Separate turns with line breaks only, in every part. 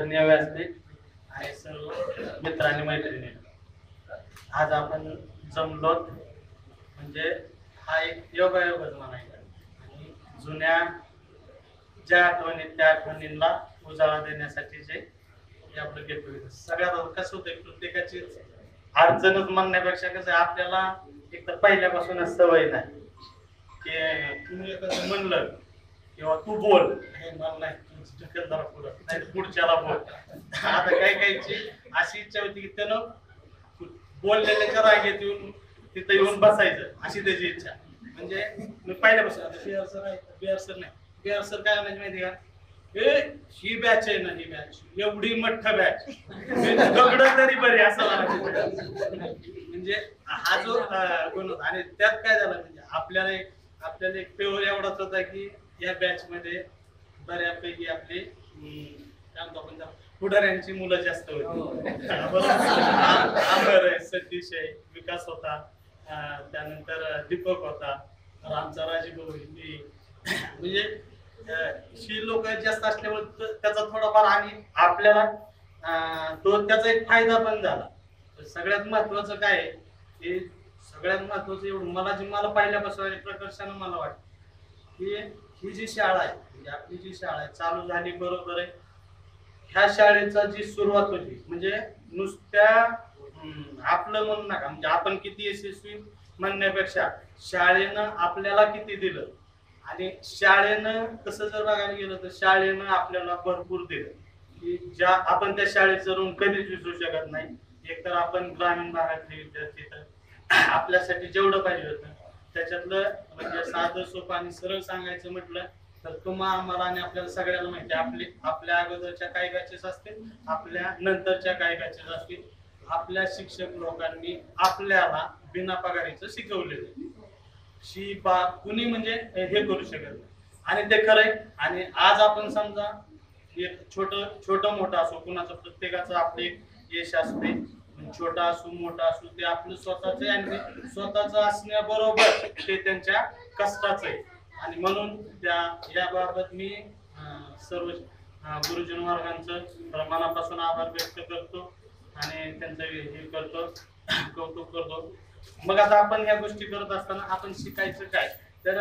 आदरणीय व्यासपीठ आणि सर्व मित्र आणि मैत्रिणी, आज आपण जमलोत म्हणजे हा एक योगायोगच म्हणायचा आणि जुन्या ज्या आठवणी त्या आठवणींना उजाळा देण्यासाठी जे आपलं गेट सगळ्यात कसं होतं प्रत्येकाची अडचणच म्हणण्यापेक्षा कसं आपल्याला एक तर पहिल्यापासूनच सवय नाही की तुम्ही कसं म्हणलं किंवा तू बोल हे मला नाही ढकलदार पुढं नाही पुढच्याला बोल. आता काही काहीची अशी इच्छा होती की त्यानं बोललेल्याच्या रागेत येऊन तिथं येऊन बसायचं अशी त्याची इच्छा. म्हणजे मी पहिल्यापासून आता बिहार सर काय म्हणायचे माहिती का, ही बॅच आहे ना, ही बॅच एवढी मोठा बॅच दगड तरी बरी असं म्हणजे हा जो गुण होता. आणि त्यात काय झालं म्हणजे आपल्याला एक पेवर एवढाच होता की या बॅच मध्ये बऱ्यापैकी आपली काय म्हणतो आपण पुढाऱ्यांची मुलं जास्त होती. आमर सतीश आहे, विकास होता, त्यानंतर दीपक होता, आमचा राजीभाऊ म्हणजे ही लोक जास्त असल्यामुळे त्याचा थोडाफार आणि आपल्याला तो त्याचा एक फायदा पण झाला. सगळ्यात महत्वाचं काय आहे की सगळ्यात महत्वाचं एवढं मला पहिल्यापासून प्रकर्षानं मला वाटतं की ही जी शाळा आहे म्हणजे आपली जी शाळा आहे चालू झाली बरोबर आहे. ह्या शाळेचा जी सुरुवात होती म्हणजे नुसत्या आपलं म्हणू नका म्हणजे आपण किती यशस्वी म्हणण्यापेक्षा शाळेनं आपल्याला किती दिलं आणि शाळेनं तसं जर बघायला गेलं तर शाळेनं आपल्याला भरपूर दिलं की ज्या आपण त्या शाळेचं ऋण कधीच विसरू शकत नाही. एकतर आपण ग्रामीण भागातले विद्यार्थी तर आपल्यासाठी जेवढं पाहिजे होतं त्याच्यातलं म्हणजे साधं सोपं आणि सरळ सांगायचं म्हटलं तर तुम्हाला आम्हाला आणि आपल्याला सगळ्याला माहिती आहे आपल्या अगोदरच्या काही बॅचेस असतील, आपल्या नंतरच्या काही बॅचेस असतील, आपल्या शिक्षक लोकांनी आपल्याला बिना पगारीचं शिकवलेलं शी बा कुणी म्हणजे हे करू शकत आणि ते खरंय. आणि आज आपण समजा एक छोट मोठं असो कुणाचं प्रत्येकाचं आपले एक यश असते, छोटा असो मोठा असो ते आपलं स्वतःच आहे आणि स्वतःच असण्याबरोबर ते त्यांच्या कष्टाचं आहे. आणि म्हणून याबाबत मी सर्व गुरुजन वर्गांचं मनापासून आभार व्यक्त करतो आणि त्यांचं हे करतो, कौतुक करतो. मग आता आपण ह्या गोष्टी करत असताना आपण शिकायचं काय तर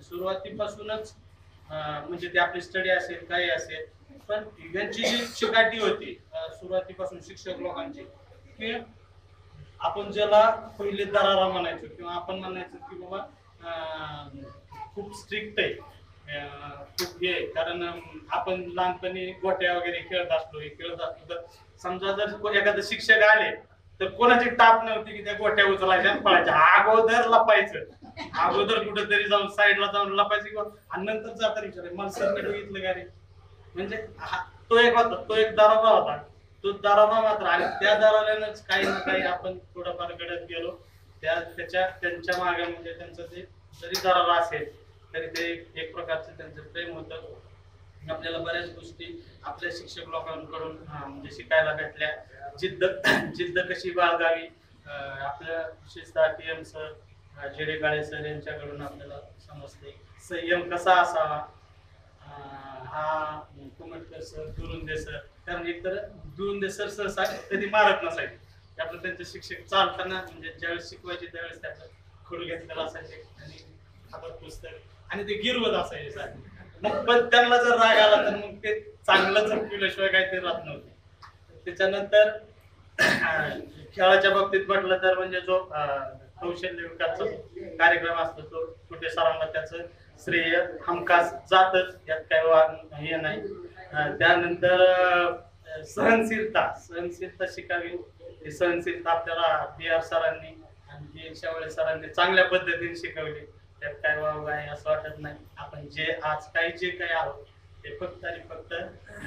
सुरुवातीपासूनच म्हणजे ते आपली स्टडी असेल काही असेल पण यांची जी चिकाटी होती सुरुवातीपासून शिक्षक लोकांची की आपण ज्याला पहिले दरारा म्हणायचो किंवा आपण म्हणायचो की बाबा खूप स्ट्रिक्ट आहे, खूप हे कारण आपण लहानपणी गोट्या वगैरे खेळत असलो तर समजा जर एखादं शिक्षक आले तर कोणाची टाप नव्हती की त्या गोट्या उचलायच्या आणि पळायच्या. अगोदर लपायचं, अगोदर कुठेतरी जाऊन साईडला जाऊन लपायचं किंवा आणि नंतर जाता विचारायचं मला सरने बघितलं का रे. म्हणजे तो एक होता, तो एक दरारा होता, तो दरारा मात्र आणि त्या दराऱ्यानंच काही ना काही आपण थोडंफार घडत गेलो. त्यांच्या मागे म्हणजे त्यांचं ते जरी दरारा असेल तरी ते एक प्रकारचं त्यांचं प्रेम होतं. आपल्याला बऱ्याच गोष्टी आपल्या शिक्षक लोकांकडून म्हणजे शिकायला भेटल्या. जिद्द कशी बाळगावी आपल्या विशेषतः TM सर, जेडे काळे सर यांच्याकडून आपल्याला समजते. संयम कसा असावा हा कुमटकर सर, दुरुंदे सर, कारण एकतर दुरुंदे सर सहसा कधी मारत नसायचे. आपलं त्यांचे शिक्षक चालताना म्हणजे ज्यावेळेस शिकवायचे त्यावेळेस त्याचं खडू घेतलेला असायचे आणि हातात पुस्तक आणि ते गिरवत असायचे सारखे. मग पण त्यांना जर राग आला तर मग ते चांगलं जपल्याशिवाय काहीतरी राहत नव्हते. त्याच्यानंतर खेळाच्या बाबतीत म्हटलं तर म्हणजे जो कौशल्य विकासचा कार्यक्रम असतो तो कुठे सरांना त्याचं श्रेय हमखास जातच, यात काही हे नाही. त्यानंतर सहनशीलता शिकावी. ही सहनशीलता आपल्याला BR सरांनी आणि शावळे सरांनी चांगल्या पद्धतीने शिकवली. त्यात काय वाव आहे असं वाटत नाही. आपण जे आज जे काही आहोत ते फक्त आणि फक्त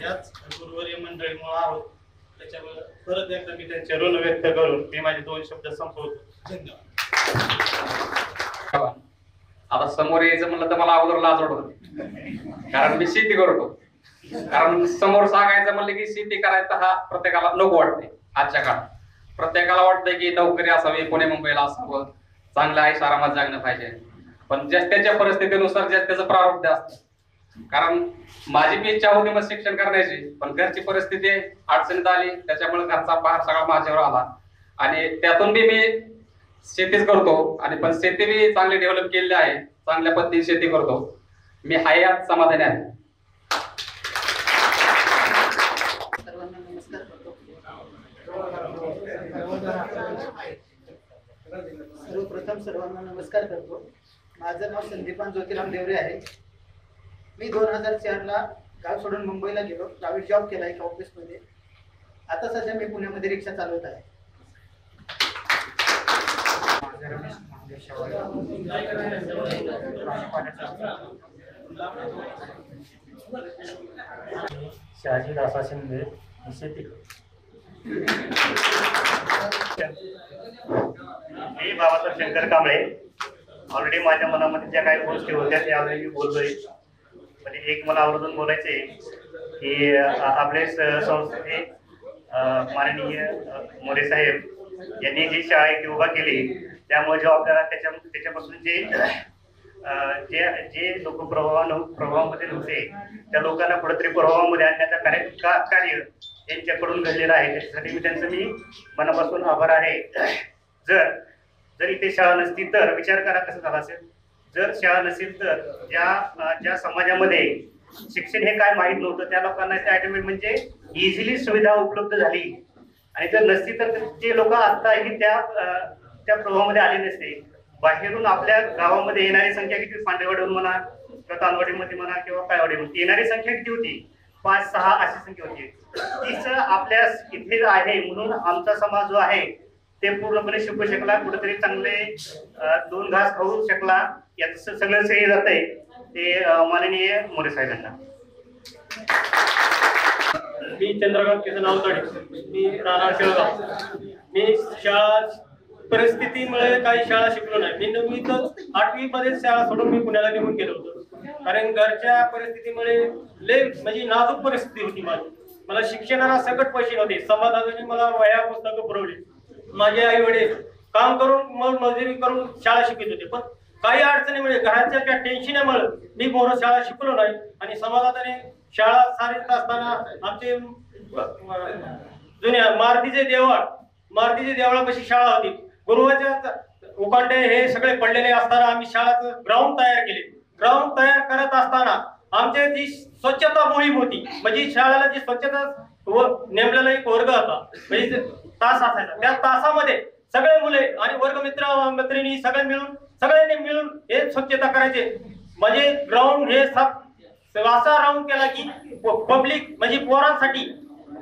याच गुरुवर्य मंडळीमुळे आहोत. त्याच्यावर परत एकदा मी त्यांचे ऋण व्यक्त करून मी माझे 2 शब्द संपवतो. धन्यवाद.
आता समोर यायचं म्हणलं तर मला अगोदर लाज वाटत होती कारण मी शेती करतो. कारण समोर सांगायचं म्हणलं की शेती करायचं हा प्रत्येकाला नको वाटते. आजच्या काळात प्रत्येकाला वाटतंय की नोकरी असावी, पुणे मुंबईला असावं, चांगलं आयुष्य आरामात जगणं पाहिजे. पण ज्याच्या परिस्थितीनुसार त्याचं प्रारब्ध असतं. कारण माझी बी इच्छा होती मग शिक्षण करण्याची, पण घरची परिस्थिती अडचणीत आली, त्याच्यामुळे घरचा भार सगळा माझ्यावर आला आणि त्यातून बी मी शेतीच करतो आणि पण शेती बी चांगली डेव्हलप केलेली आहे, चांगल्या पद्धतीने शेती करतो मी, हाय यात समाधानी आहे.
सर्वांना नमस्कार करतो. सर्वप्रथम सर्वांना नमस्कार करतो. माझं नाव संदीपान ज्योतिराम देवरे आहे. मी 2004ला गाव सोडून मुंबईला गेलो, प्रायव्हेट जॉब केला एका ऑफिसमध्ये. आता सध्या मी पुण्यामध्ये रिक्षा चालवत आहे.
शहाजी दासा शिंदे शेती.
मी बाबासाहेब शंकर कांबळे. ऑलरेडी माझ्या मनामध्ये ज्या काही गोष्टी होत्या त्या ऑलरेडी मी बोललोय. म्हणजे एक मला आवर्जून बोलायचे की आपले संस्थेचे माननीय मोरे साहेब यांनी जी शाळा एक उभा केली, त्यामुळे जो आपल्याला त्याच्यापासून जे जे लोक प्रभावामध्ये नव्हते त्या लोकांना कुठेतरी प्रभावामध्ये आणण्याचा कार्य यांच्याकडून घडलेलं आहे. त्याच्यासाठी मी मनापासून आभार आहे. जर इथे शाळा नसती तर विचार करा कसं झाला असेल. जर शाळा नसेल तर ज्या समाजामध्ये शिक्षण हे काय माहीत नव्हतं त्या लोकांना त्या ऑटोमॅटिक म्हणजे इझिली सुविधा उपलब्ध झाली. आणि जर नसती तर ते लोक आताही त्या प्रभावामध्ये आले नसते. बाहेरून आपल्या गावामध्ये येणारी संख्या किती, पांढरेवाडीहून म्हणा किंवा तांदवाडीमध्ये म्हणा किंवा कायवाडीमध्ये येणारी संख्या किती होती, 5-6 अशी संख्या होती. तीच आपल्या इथे आहे म्हणून आमचा समाज जो आहे ते पूर्णपणे शिकू शकला, कुठेतरी चांगले 2 घास खाऊ शकला. याचं सगळं श्रेय जात आहे ते माननीय मोरे साहेबांना.
मी चंद्रकांत किसन नावतडे, मी राहणार शेळगाव. मी शाळा परिस्थितीमुळे काही शाळा शिकलो नाही. मी 9वी 8वी मध्ये शाळा सोडून मी पुण्याला निघून गेलो होतो. कारण घरच्या परिस्थितीमुळे म्हणजे नाजूक परिस्थिती होती माझी. मला शिक्षणाला सकट पैसे नव्हते. समाधानाने मला वह्या पुस्तकं पुरवली. माझे आई वडील काम करून मग मजुरी करून शाळा शिकत होते. पण काही अडचणीमुळे घराच्या त्या टेन्शनमुळे मी मोर शाळा शिकलो नाही. आणि समाधानाने शाळा चालत असताना आमचे जुन्या मारुतीचे देवळापाशी शाळा होती. गुरुवाच्या उकांडे हे सगळे पडलेले असताना आम्ही शाळेचं ग्राउंड तयार केले. ग्राउंड तयार करत असताना आमच्या जी स्वच्छता मोहीम होती, म्हणजे शाळेला जी स्वच्छता नेमलेला एक वर्ग होता, म्हणजे तास असायचा. त्या तासामध्ये सगळे मुले आणि वर्गमित्र मैत्रिणी सगळ्यांनी मिळून हे स्वच्छता करायचे. म्हणजे ग्राउंड हे असा राऊंड केला की पब्लिक म्हणजे पोरांसाठी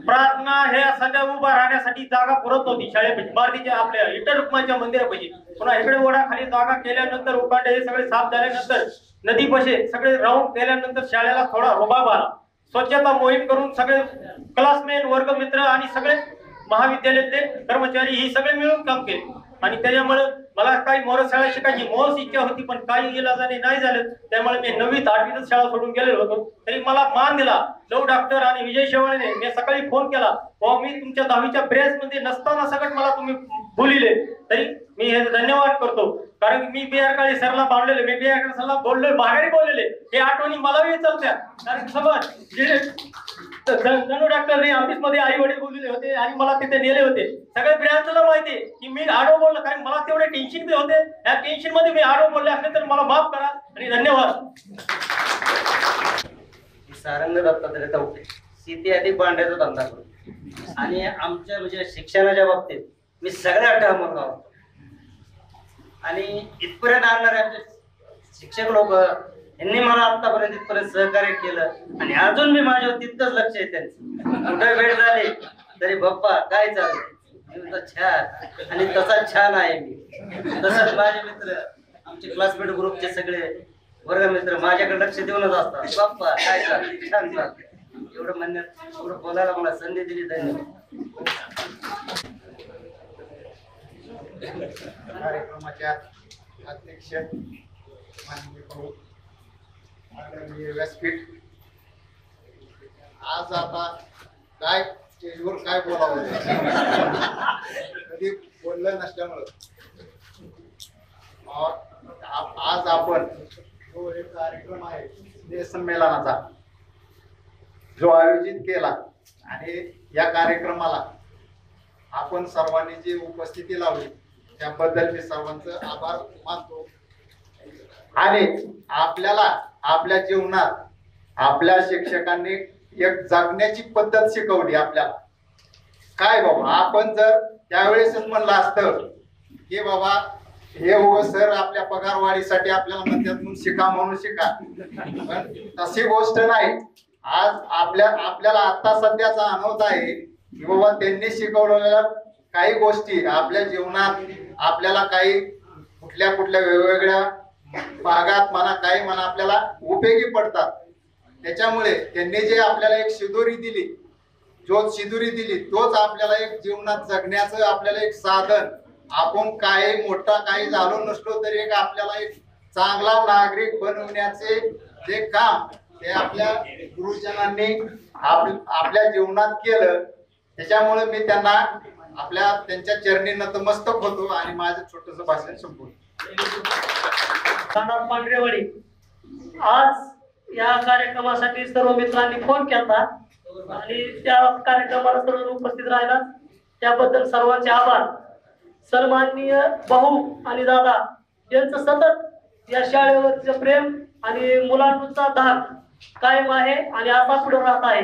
प्रार्थना हे सगळ्या उभा राहण्यासाठी जागा पुरत नव्हती शाळेपाशी. मारुतीच्या आपल्या विठ्ठल रुक्माईच्या मंदिरापाशी. पुन्हा इकडे ओढाखाली जागा केल्यानंतर उकांडे हे सगळे साफ झाल्यानंतर नदीपाशी सगळे राऊंड केल्यानंतर शाळेला थोडा रुबाब आला. स्वच्छता मोहीम करून सगळे क्लासमेट वर्गमित्र आणि सगळे महाविद्यालयातले कर्मचारी ही सगळे मिळून काम केले. आणि त्याच्यामुळे मला काही मोर शाळा शिकायची मोहच इच्छा होती, पण काही इलाजाने नाही झालं. त्यामुळे मी 9वी 8वीतच शाळा सोडून गेलेलो होतो. तरी मला मान दिला लव डॉक्टर आणि विजय शेवाळेने. मी सकाळी फोन केला, मी तुमच्या 10वीच्या ब्रेस मध्ये नसताना सगळं मला तुम्ही बोलिले, तरी मी हे धन्यवाद करतो. कारण मी बिहार काळी सरला बांधलेले, मी बिहार सरला बोललोय, माघारी बोललेले. हे आठवणी मला विचारत्या. कारण समज जे धनु डॉक्टरने ऑफिस मध्ये आई वडील बोललेले होते आणि मला तिथे नेले होते. सगळ्या ब्रँचला माहिती की मी आडो बोललो, कारण मला तेवढे टेन्शन बी होते. या टेन्शन मध्ये मी आडो बोलले असले तर मला माफ करा आणि धन्यवाद.
सारंग दत्तात्रय चौके, शेती आधी भांड्याचा धंदा करतो. आणि आमच्या म्हणजे शिक्षणाच्या बाबतीत मी सगळ्या ठाम आहोत. आणि इथपर्यंत आणणारे आमचे शिक्षक लोक यांनी मला आतापर्यंत इथपर्यंत सहकार्य केलं आणि अजून मी माझ्यावर तितकंच लक्ष आहे त्यांचं. कुठे भेट झाली तरी बाप्पा काय चालू छान, आणि तसा छान आहे मी. तसंच माझे मित्र आमचे क्लासमेट ग्रुपचे सगळे वर्गमित्र माझ्याकडे लक्ष देऊनच असतात. बाप्पा काय चालू, छान चालू. एवढं म्हणण्यात एवढं बोलायला मला संधी दिली, धन्यवाद.
कार्यक्रमाच्या अध्यक्ष माननीय भाऊ आदरणीय व्यासपीठ, आज आता काय स्टेजवर काय बोलावं कधी बोललं नसल्यामुळं आज आपण जो एक कार्यक्रम आहे संमेलनाचा जो आयोजित केला आणि या कार्यक्रमाला आपण सर्वांनी जी उपस्थिती लावली त्याबद्दल मी सर्वांचं आभार मानतो. आणि आपल्याला आपल्या जीवनात आपल्या शिक्षकांनी एक जगण्याची पद्धत शिकवली आपल्याला. काय बाबा, आपण जर त्यावेळेसच म्हणलं असतं की बाबा हे सर आपल्या पगारवाढीसाठी आपल्याला म्हणतात म्हणून शिका म्हणून शिका, पण तशी गोष्ट नाही. आज आपल्याला आता सध्याचा अनुभव आहे की बाबा त्यांनी शिकवलेल्या काही गोष्टी आपल्या जीवनात आपल्याला काही कुठल्या वेगवेगळ्या भागात म्हणा काही म्हणा आपल्याला उपयोगी पडतात. त्याच्यामुळे त्यांनी जे आपल्याला एक शिदोरी दिली तोच आपल्याला एक जीवनात जगण्याचं आपल्याला एक साधन. आपण काही मोठा काही झालो नसलो तरी एक आपल्याला एक चांगला नागरिक बनवण्याचे जे काम ते आपल्या गुरुजनांनी आपल्या जीवनात केलं. त्याच्यामुळे मी त्यांच्या चरणी नतमस्तक होतो आणि माझं छोटस भाषण संपवतो.
पांढरेवाडी आज या कार्यक्रमासाठी सर्व मित्रांनी फोन केला आणि त्या कार्यक्रमाला सर्व उपस्थित राहिला त्याबद्दल सर्वांचे आभार. सन्माननीय भाऊ आणि दादा यांचं सतत या शाळेवरचं प्रेम आणि मुलांचा धाक कायम आहे आणि असा पुढे राहत आहे.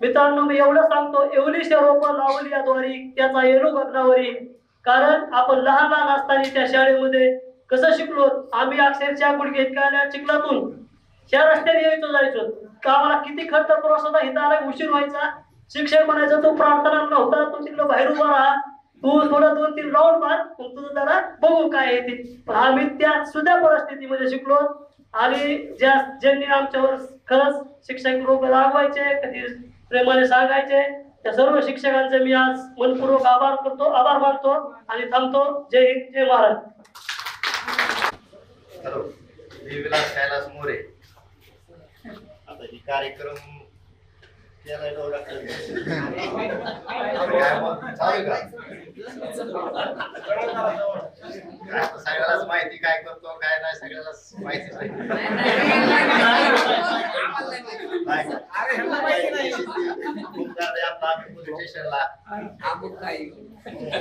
मित्रांनो, मी एवढं सांगतो, एवढी रोप लावली याद्वारी त्याचा येणू गगनावरी. कारण आपण लहान असताना त्या शाळेमध्ये कसं शिकलो, आम्ही अक्षरशः गुडघे इतक्या चिखलातून त्या रस्त्याने यायचो जायचो. तर आम्हाला किती खर्च प्रवास होता, इथं आला उशीर व्हायचा. शिक्षक म्हणायचा तू प्रार्थना नव्हता, तू तिकडं बाहेर उभा राहा, तू थोडं 2-3 राऊंड मार, मग तुझं जरा बघू काय आहे ते. पण आम्ही त्या सुद्धा परिस्थितीमध्ये शिकलो आणि ज्यांनी आमच्यावर खरंच शिक्षक लोक रागवायचे, कधी प्रेमाने सांगायचे, त्या सर्व शिक्षकांचे मी आज मनपूर्वक आभार मानतो आणि थांबतो. जय हिंद, जय महाराज.
हॅलो, मी विलास कैलास मोरे. आता ही कार्यक्रम केलाय एवढा काय चालू का? आता सगळ्यालाच माहिती काय करतो काय नाही सगळ्यालाच माहिती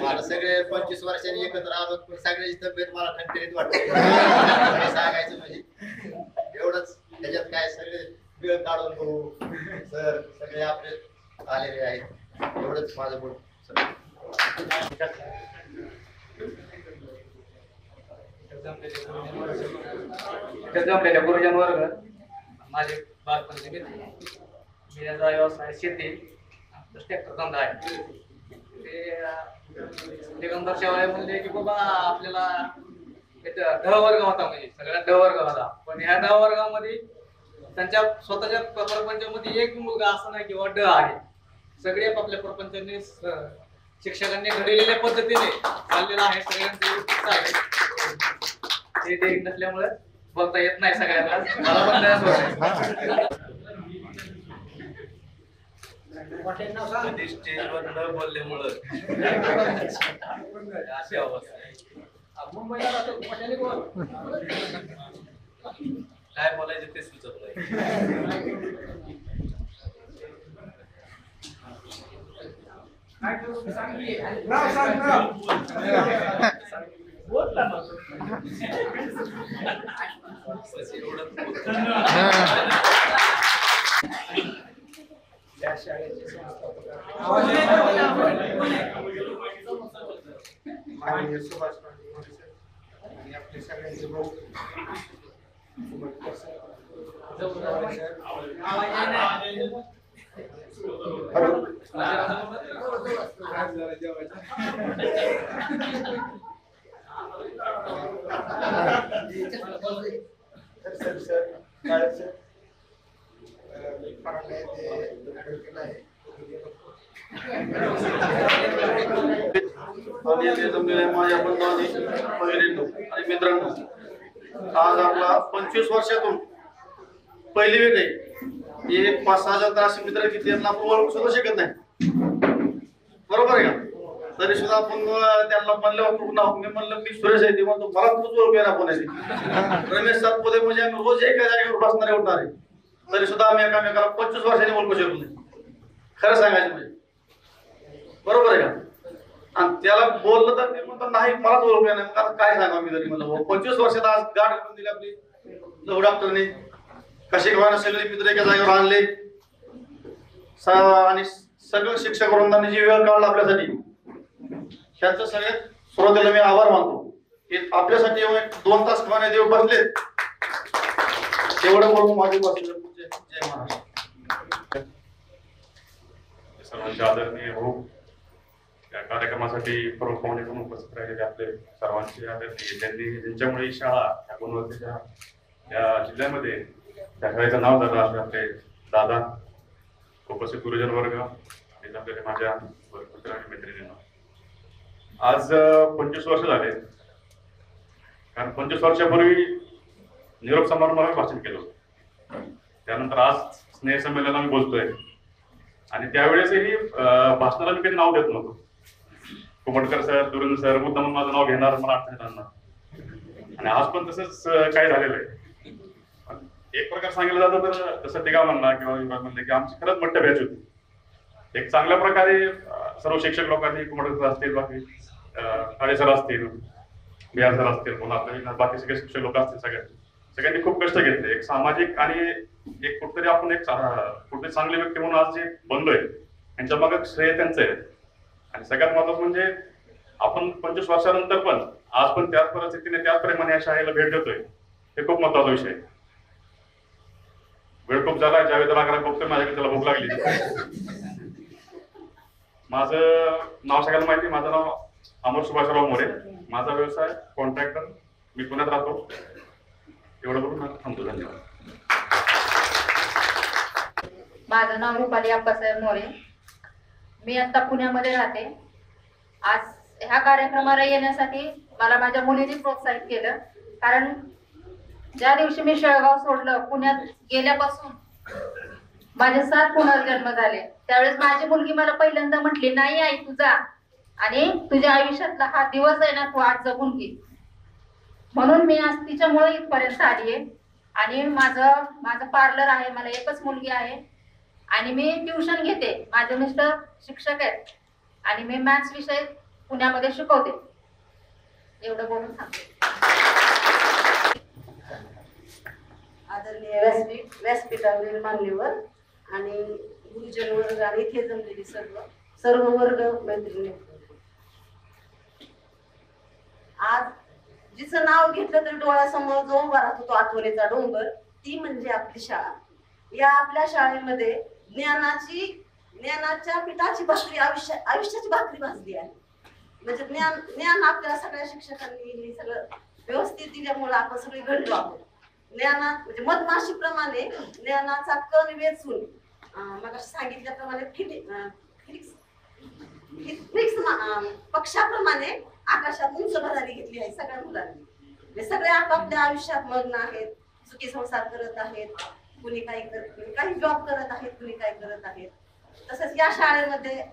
मला सगळे 25 वर्षांनी एकत्र आलो पण सगळ्याची तब्येत मला ठणठणीत वाटते. सांगायचं म्हणजे एवढंच. त्याच्यात काय सगळे वेळ काढून भाऊ सर सगळे आपले आलेले आहेत. एवढंच माझं बोल.
जमलेल्या गुरुजन वर्ग, माझे बालपणचे मित्र, मी याचा व्यवसाय शेती ट्रॅक्टर धंदा आहे. ते दिगंबर शेवाळे म्हणले की बाबा आपल्याला ड वर्ग होता, म्हणजे सगळ्या ड वर्ग होता. पण ह्या ड वर्गामध्ये त्यांच्या स्वतःच्या प्रपंचामध्ये एक मुलगा असा नाही किंवा ड आहे. सगळे आपापल्या प्रपंचाने शिक्षकांनी घडलेल्या पद्धतीने चाललेलं आहे. सगळ्यांचे ते नसल्यामुळे बोलता येत नाही सगळ्यांना. मला पण स्टेजवर न बोलल्यामुळं अशी अवस्था आहे. काय बोलायचं ते सुचत नाही.
या शाळेचे संस्थापक माननीय सुभाष पाटील सर आणि आपले सगळ्यांचे भाऊ
माझ्या बंधूंनी बहिणींनो आणि मित्रांनो, आज आपला 25 वर्षातून पहिली वेळ आहे. हे 5-6 हजार असे मित्र किती त्यांना आपण ओळखू सुद्धा शकत नाही. बरोबर आहे का? तरी सुद्धा आपण त्यांना म्हणलं मी म्हणलं मी सुरेश आहे ते म्हणतो मला तूच ओळख आहे ना कोणाची. रमेश सातपुते म्हणजे आम्ही रोज एका जागेवर बसणारे उठणारे. तरी सुद्धा आम्ही एकामेकाला 25 वर्षांनी ओळखू शकलो नाही. खरं सांगायचं म्हणजे बरोबर आहे का? आणि त्याला बोललं तर ते म्हणतात नाही मलाच ओळखू नाही. मग आता काय सांगा मी तरी म्हणलं 25 वर्षात आज गाठ करून दिली आपली लव डॉक्टरने. कसे घेऊन सगळे मित्र एका जागेवर आणले आणि सगळं शिक्षक वृंदांनी जी वेळ काढला आपल्यासाठी त्यांचं सगळ्यात श्रोतेला मी आभार मानतो की आपल्यासाठी 2 तास खाणे देव बसले. तेवढं बोलून माझे बसले. जय महाराष्ट्र.
सर्वांचे आदरणीय भाऊ, या कार्यक्रमासाठी प्रमुखपणे पण उपस्थित राहिलेले आपले सर्वांचे आदरणीय, ज्यांच्यामुळे ही शाळा या गुणवत्तेच्या या जिल्ह्यामध्ये त्या शाळेचं नाव झालं असे आपले दादा, उपस्थित गुरुजन वर्ग आणि आपले माझ्या मित्र आणि मैत्रिणींना. आज 25 वर्ष झाले. कारण 25 वर्षापूर्वी निरोप समारंभात भाषण केलं होतं. त्यानंतर आज स्नेह संमेलनात आम्ही बोलतोय आणि त्यावेळेसही भाषणाला मी काही नाव देत नव्हतो. कुमटकर सर, दुरेंद्र सर मुद्दाम माझं नाव घेणार, मला अडचण येणार ना. आणि आज पण तसंच काय झालेलं आहे. एक प्रकार सांगितलं जातं तर जसं टिका म्हणला किंवा विभाग म्हणले की आमची खरंच मोठ्या बॅच होती. एक चांगल्या प्रकारे सर्व शिक्षक लोकांनी, कुमटकर असतील, बाकी काळे सर असतील, बिहार सर असतील, पुन्हा आपल्या बाकी सगळे शिक्षक लोक असतील, सगळ्यांनी खूप कष्ट घेतले. एक सामाजिक आणि एक कुठेतरी आपण एक कुठे चांगले व्यक्ती म्हणून आज जे बनलोय यांच्या मागे श्रेय त्यांचं आहे. आणि सगळ्यात महत्वाचं म्हणजे आपण 25 वर्षानंतर पण आज पण त्याच परिस्थितीने त्याच प्रेमाने या शाळेला भेट देतोय, हे खूप महत्वाचा विषय आहे. वेळ खूप झाला, ज्या वेळेला लागला बघतोय माझ्याकडे त्याला भूक लागली. माझं नाव सगळ्यांना माहिती, माझं नाव अमर सुभाषराव मोरे. माझा व्यवसाय कॉन्ट्रॅक्टर, मी पुण्यात राहतो. एवढं करून थांबतो. धन्यवाद.
माझं नाव रुपाली अप्पासाहेब मोरे. मी आता पुण्यामध्ये राहते. आज ह्या कार्यक्रमाला येण्यासाठी मला माझ्या मुलीने प्रोत्साहित केलं. कारण ज्या दिवशी मी शेळगाव सोडलं, पुण्यात गेल्यापासून माझे 7 पुनर्जन्म झाले. त्यावेळेस माझी मुलगी मला पहिल्यांदा म्हटली, नाही आई तू जा आणि तुझ्या आयुष्यातला हा दिवस आहे ना तू आज जगून घे. म्हणून मी आज तिच्यामुळे इथपर्यंत आली आहे. आणि माझं पार्लर आहे, मला एकच मुलगी आहे आणि मी ट्युशन घेते. माझे मिस्टर शिक्षक आहेत आणि मी मॅथ्स विषय पुण्यामध्ये शिकवते. एवढं बोलून सांगते.
आदरणीय व्यासपीठावरील मान्यवर आणि गुरुजन वर्ग आणि इथे जमलेली सर्व वर्ग मैत्रिणी, आज जिचं नाव घेतलं तर डोळ्यासमोर जो उभा राहतो तो आठवणीचा डोंगर, ती म्हणजे आपली शाळा. या आपल्या शाळेमध्ये ज्ञानाच्या पिठाची भाकरी, आयुष्याची भाकरी भाजली आहे. म्हणजे ज्ञान आपल्याला सगळ्या शिक्षकांनी हे सगळं व्यवस्थित दिल्यामुळे आपण सगळे घडलो आहोत. ज्ञानात म्हणजे मधमाशीप्रमाणे ज्ञानाचा कण वेचून मग सांगितल्याप्रमाणे पक्षाप्रमाणे आकाशात उंच भरारी घेतली आहे सगळ्या मुलांनी. सगळे आपापल्या आयुष्यात मग्न आहेत, सुखी संसार करत आहेत. कुणी काही जॉब करत आहेत, कुणी काय करत आहेत. तसंच या शाळेमध्ये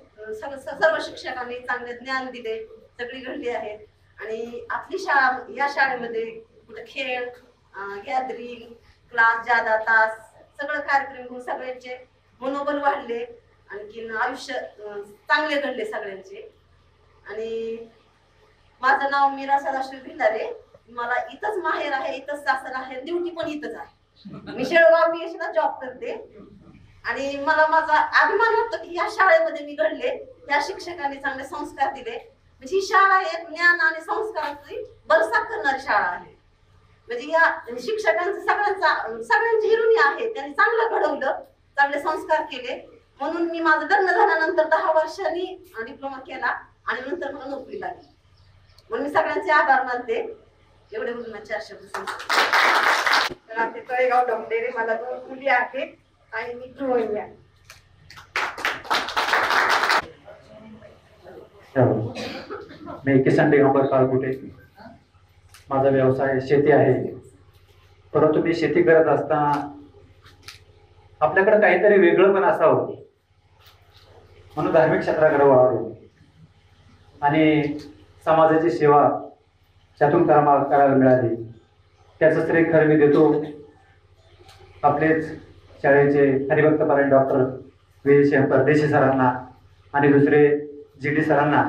सर्व शिक्षकांनी चांगले ज्ञान दिले, सगळी घडली आहेत. आणि आपली शाळा, या शाळेमध्ये कुठे खेळ, गॅदरिंग, क्लास, जादा तास, सगळं कार्यक्रम घेऊन सगळ्यांचे मनोबल वाढले. आणखीन आयुष्य चांगले घडले सगळ्यांचे. आणि माझं नाव मीरा सदाशिव भिलारे. मला इथंच माहेर आहे, इथंच सासर आहे, ड्युटी पण इथंच आहे. मी शेळगाव PHला जॉब करते. आणि मला माझा अभिमान वाटतो की या शाळेमध्ये मी घडले, या शिक्षकांनी चांगले संस्कार दिले. म्हणजे ही शाळा एक ज्ञान आणि संस्काराची बरसात करणारी शाळा आहे. म्हणजे या शिक्षकांचं सगळ्यांची हिरुणी आहे. त्यांनी चांगलं घडवलं, चांगले संस्कार केले. म्हणून मी माझं लग्न झाल्यानंतर 10 वर्षांनी डिप्लोमा केला आणि नंतर मला नोकरी लागली. म्हणून मी सगळ्यांचे आभार मानते. एवढे बोलून माझे 4 शब्द सांगते.
राहते तळेगाव डोंगरेरे. मला 2 मुली आहेत आणि मी गृहिणी आहे.
मी किसन दिगंबर काळकुटे. माझा व्यवसाय शेती आहे. परंतु मी शेती करत असताना आपल्याकडे काहीतरी वेगळं पण असावं म्हणून धार्मिक क्षेत्राकडे वळालो आणि समाजाची सेवा त्यातून करायला मिळाली. त्याचं श्रेय खरं मी देतो आपलेच शाळेचे हरिभक्त पारायण डॉक्टर वीर परदेशी सरांना आणि दुसरे GD सरांना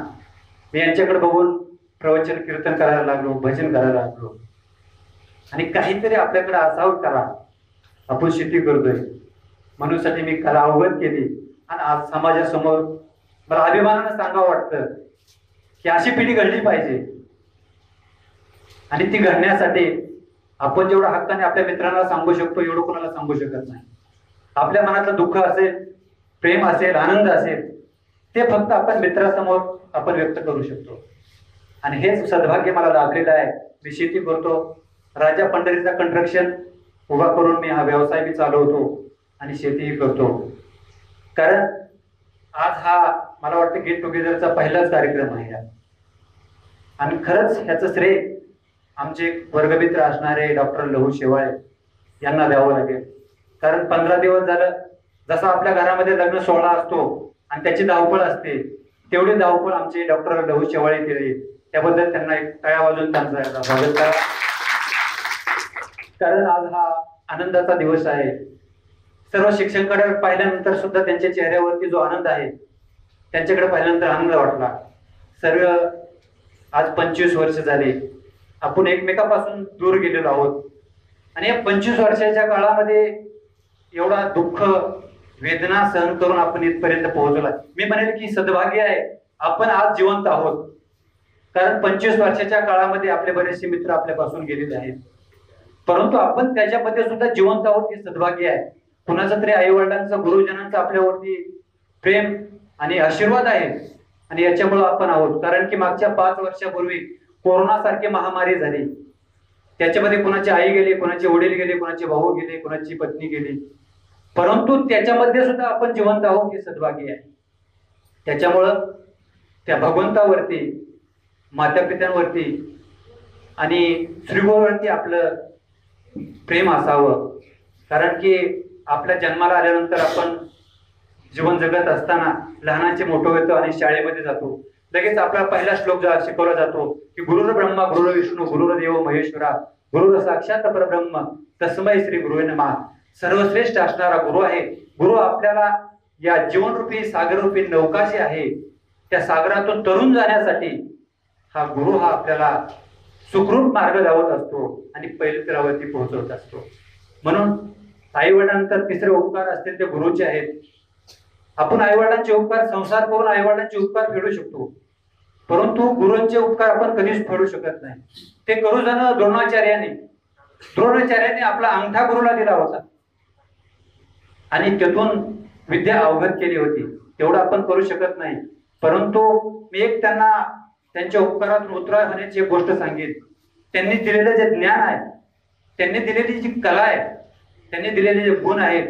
मी यांच्याकडे बघून प्रवचन कीर्तन करायला लागलो, भजन करायला लागलो. आणि काहीतरी आपल्याकडे असावं करा. आपण शेती करतोय म्हणूनसाठी मी कला अवगत केली आणि आज समाजासमोर मला अभिमानानं सांगावं वाटतं की अशी पिढी घडली पाहिजे. आणि ती घडण्यासाठी आपण जेवढं हक्काने आपल्या मित्रांना सांगू शकतो एवढं कोणाला सांगू शकत नाही. आपल्या मनातलं दुःख असेल, प्रेम असेल, आनंद असेल, ते फक्त आपण मित्रासमोर आपण व्यक्त करू शकतो. आणि हेच सद्भाग्य मला लाभलेलं आहे. मी शेती करतो, राजा पंढरीचा कंस्ट्रक्शन उभा करून मी हा व्यवसाय मी चालवतो आणि शेतीही करतो. कारण आज हा मला वाटतं गेट टुगेदरचा पहिलाच कार्यक्रम आहे. आणि खरंच ह्याचं श्रेय आमचे वर्गमित्र असणारे डॉक्टर लहू शेवाळे यांना द्यावं लागेल. कारण 15 दिवस झालं जसा आपल्या घरामध्ये लग्न सोहळा असतो आणि त्याची धावपळ असते, तेवढी धावपळ आमचे डॉक्टर लहू शेवाळे केली. त्याबद्दल त्यांना एक टाळ्या वाजवून त्यांचं स्वागत करा. कारण आज हा आनंदाचा दिवस आहे. सर्व शिक्षकांकडे पाहिल्यानंतर सुद्धा त्यांच्या चेहऱ्यावरती जो आनंद आहे, त्यांच्याकडे पाहिल्यानंतर आनंद वाटला. सर्व आज 25 वर्ष झाले आपण एकमेकापासून दूर गेलेलो आहोत. आणि या 25 वर्षाच्या काळामध्ये एवढा दुःख वेदना सहन करून आपण इथपर्यंत पोहोचला. मी म्हणेल की सद्भाग्य आहे आपण आज जिवंत आहोत. कारण 25 वर्षाच्या काळामध्ये आपले बरेचसे मित्र आपल्यापासून गेलेले आहेत, परंतु आपण त्याच्यामध्ये सुद्धा जिवंत आहोत हे सद्भाग्य आहे. कुणाचं तरी आई वडिलांचं, गुरुजनांचं आपल्यावरती प्रेम आणि आशीर्वाद आहे आणि याच्यामुळे आपण आहोत. कारण की मागच्या 5 वर्षापूर्वी कोरोना सारखी महामारी झाली, त्याच्यामध्ये कुणाची आई गेली, कुणाचे वडील गेले, कुणाचे भाऊ गेले, कुणाची पत्नी गेली, परंतु त्याच्यामध्ये सुद्धा आपण जिवंत आहोत हे सद्भाग्य आहे. त्याच्यामुळं त्या भगवंतावरती, माता पित्यांवरती आणि श्रीगुरूवरती आपलं प्रेम असावं. कारण की आपल्या जन्माला आल्यानंतर आपण जीवन जगत असताना लहानाचे मोठं होतो आणि शाळेमध्ये जातो. लगेच आपला पहिला श्लोक शिकवला जातो की गुरुर ब्रह्मा गुरुर विष्णू गुरुर देव महेश्वरा गुरुर साक्षात परब्रह्म तस्मै श्री गुरुवे नमः. सर्वश्रेष्ठ असणारा गुरु आहे. गुरु आपल्याला या जीवनरूपी सागररूपी नौका जी आहे त्या सागरातून तरून जाण्यासाठी हा गुरु हा आपल्याला सुखरूप मार्ग लावत असतो आणि पहिल्या स्तरावरती पोहोचवत असतो. म्हणून आई वडिलांनंतर तिसरे उपकार असतील ते गुरुचे आहेत. आपण आई वडिलांचे उपकार संसार करून आई वडिलांचे उपकार फेडू शकतो, परंतु गुरूंचे उपकार आपण कधीच फेडू शकत नाही. ते करू जाणं द्रोणाचार्याने आपला अंगठा गुरुला दिला होता आणि त्यातून विद्या अवगत केली होती. तेवढं आपण करू शकत नाही. परंतु मी एक त्यांना त्यांच्या उपकारातून उतराय होण्याची एक गोष्ट सांगेन. त्यांनी दिलेलं जे ज्ञान आहे, त्यांनी दिलेली जी कला आहे, त्यांनी दिलेले जे गुण आहेत,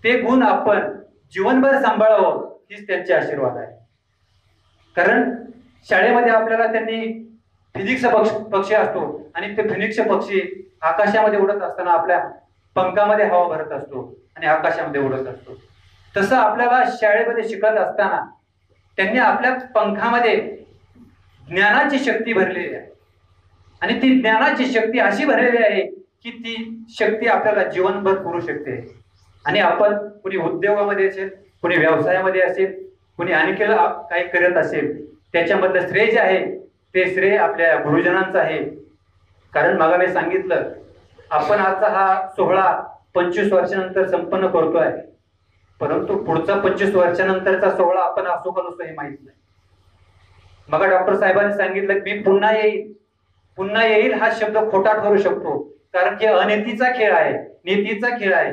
ते गुण आपण जीवनभर सांभाळावं हीच त्यांचे आशीर्वाद आहे. कारण शाळेमध्ये आपल्याला त्यांनी फिजिक्सचा पक्षी असतो आणि ते फिनिक्स पक्षी आकाशामध्ये उडत असताना आपल्या पंखामध्ये हवा भरत असतो आणि आकाशामध्ये उडत असतो. तसं आपल्याला शाळेमध्ये शिकत असताना त्यांनी आपल्या पंखामध्ये ज्ञानाची शक्ती भरलेली आहे आणि ती ज्ञानाची शक्ती अशी भरलेली आहे की ती शक्ती आपल्याला जीवनभर पुरू शकते. आणि आपण कुणी उद्योगामध्ये असेल, कुणी व्यवसायामध्ये असेल, कुणी आणखी काही करत असेल, त्याच्यामधलं श्रेय जे आहे ते श्रेय आपल्या गुरुजनांचं आहे. कारण मागा मी सांगितलं आपण आजचा हा सोहळा 25 वर्षानंतर संपन्न करतोय, परंतु पुढचा 25 वर्षानंतरचा सोहळा आपण असो का नसतो हे माहित नाही. मग डॉक्टर साहेबांनी सांगितलं की मी पुन्हा येईल हा शब्द खोटा ठरू शकतो, कारण की अनितीचा खेळ आहे, नीतीचा खेळ आहे.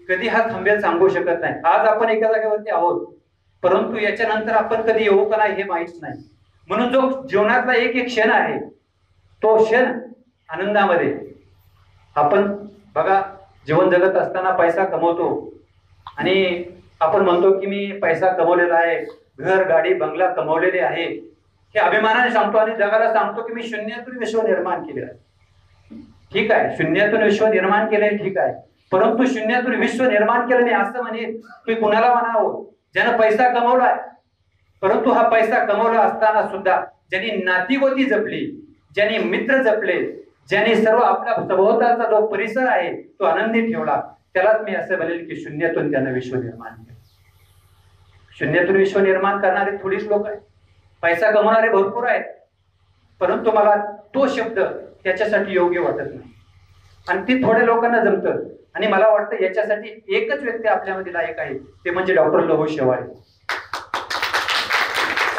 कधी हा थांबेल सांगू शकत नाही. आज आपण एका जागेवरती आहोत, परंतु याच्यानंतर आपण कधी येऊ का नाही हे माहित नाही. म्हणून जो जीवनातला एक क्षण आहे तो क्षण आनंदामध्ये आपण बघा, जीवन जगत असताना पैसा कमवतो आणि आपण म्हणतो की मी पैसा कमवलेला आहे, घर गाडी बंगला कमवलेले आहे, हे अभिमानाने सांगतो आणि जगाला सांगतो की मी शून्यातून विश्व निर्माण केले आहे. ठीक आहे, शून्यातून विश्व निर्माण केले ठीक आहे, परंतु शून्यातून विश्व निर्माण केलं नाही असं म्हणेल की कुणाला म्हणावं ज्यानं पैसा कमवलाय. परंतु हा पैसा कमवला असताना सुद्धा ज्यांनी नातीगोती जपली, ज्यांनी मित्र जपले, ज्यांनी सर्व आपल्या सभोवतालचा जो परिसर आहे तो आनंदी ठेवला, त्यालाच मी असं म्हणेल की शून्यातून त्यानं विश्व निर्माण केलं. शून्यातून विश्व निर्माण करणारे थोडीच लोक आहेत, पैसा कमवणारे भरपूर आहेत, परंतु मला तो शब्द त्याच्यासाठी योग्य वाटत नाही. आणि ती थोड्या लोकांना जमतं. आणि मला वाटतं याच्यासाठी एकच व्यक्ती आपल्यामध्ये लायक आहे, ते म्हणजे डॉक्टर लहू शेवाळे.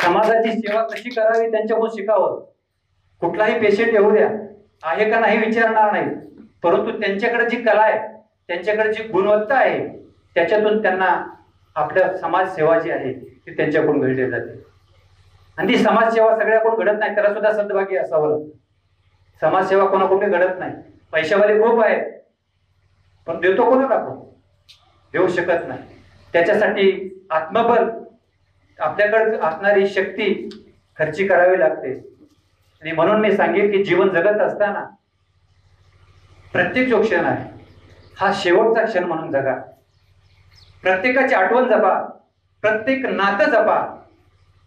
समाजाची सेवा कशी करावी त्यांच्याकडून शिकावं. कुठलाही पेशंट येऊ द्या, आहे का नाही विचारणार नाही, परंतु त्यांच्याकडे जी कला आहे, त्यांच्याकडे जी गुणवत्ता आहे, त्याच्यातून त्यांना आपल्या समाजसेवा जी आहे ती त्यांच्याकडून घडली जाते. आणि ती समाजसेवा सगळ्याकडून घडत नाही, त्याला सुद्धा सद्भागी असावं लागतं. समाजसेवा कोणाकडून घडत नाही. पैशावाले खूप आहेत, पण देतो कोणाला आपण? देऊ शकत नाही. त्याच्यासाठी आत्मबल, आपल्याकडे असणारी शक्ती खर्ची करावी लागते. आणि म्हणून मी सांगेन की जीवन जगत असताना प्रत्येक जो क्षण आहे हा शेवटचा क्षण म्हणून जगा. प्रत्येकाची आठवण जपा, प्रत्येक नातं जपा.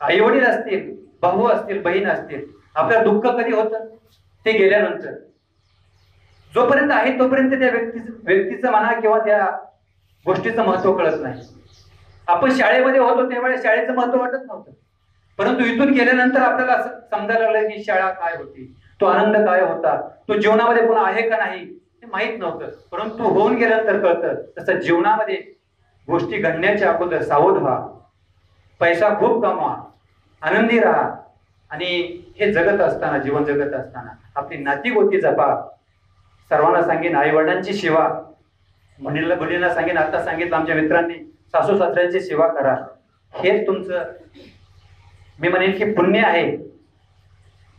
आई वडील असतील, भाऊ असतील, बहीण असतील, आपलं दुःख कधी होतं? ते गेल्यानंतर. जोपर्यंत आहे तोपर्यंत त्या व्यक्तीचं म्हणा किंवा त्या गोष्टीचं महत्व कळत नाही. आपण शाळेमध्ये होतो त्यावेळेस शाळेचं महत्व वाटत नव्हतं, परंतु इथून गेल्यानंतर आपल्याला असं समजायला लागलं की शाळा काय होती, तो आनंद काय होता, तो जीवनामध्ये पुन्हा आहे का नाही हे माहीत नव्हतं, परंतु होऊन गेल्यानंतर कळतं. तसं जीवनामध्ये गोष्टी घडण्याच्या अगोदर सावध व्हा, पैसा खूप कमवा, आनंदी राहा. आणि हे जगत असताना, जीवन जगत असताना आपली नाती गोती जपा. सर्वांना सांगेन आई वडिलांची सेवा, मुलींना सांगेन, आता सांगितलं आमच्या मित्रांनी, सासू सासऱ्यांची सेवा करा. हेच तुमचं मी म्हणेन की पुण्य आहे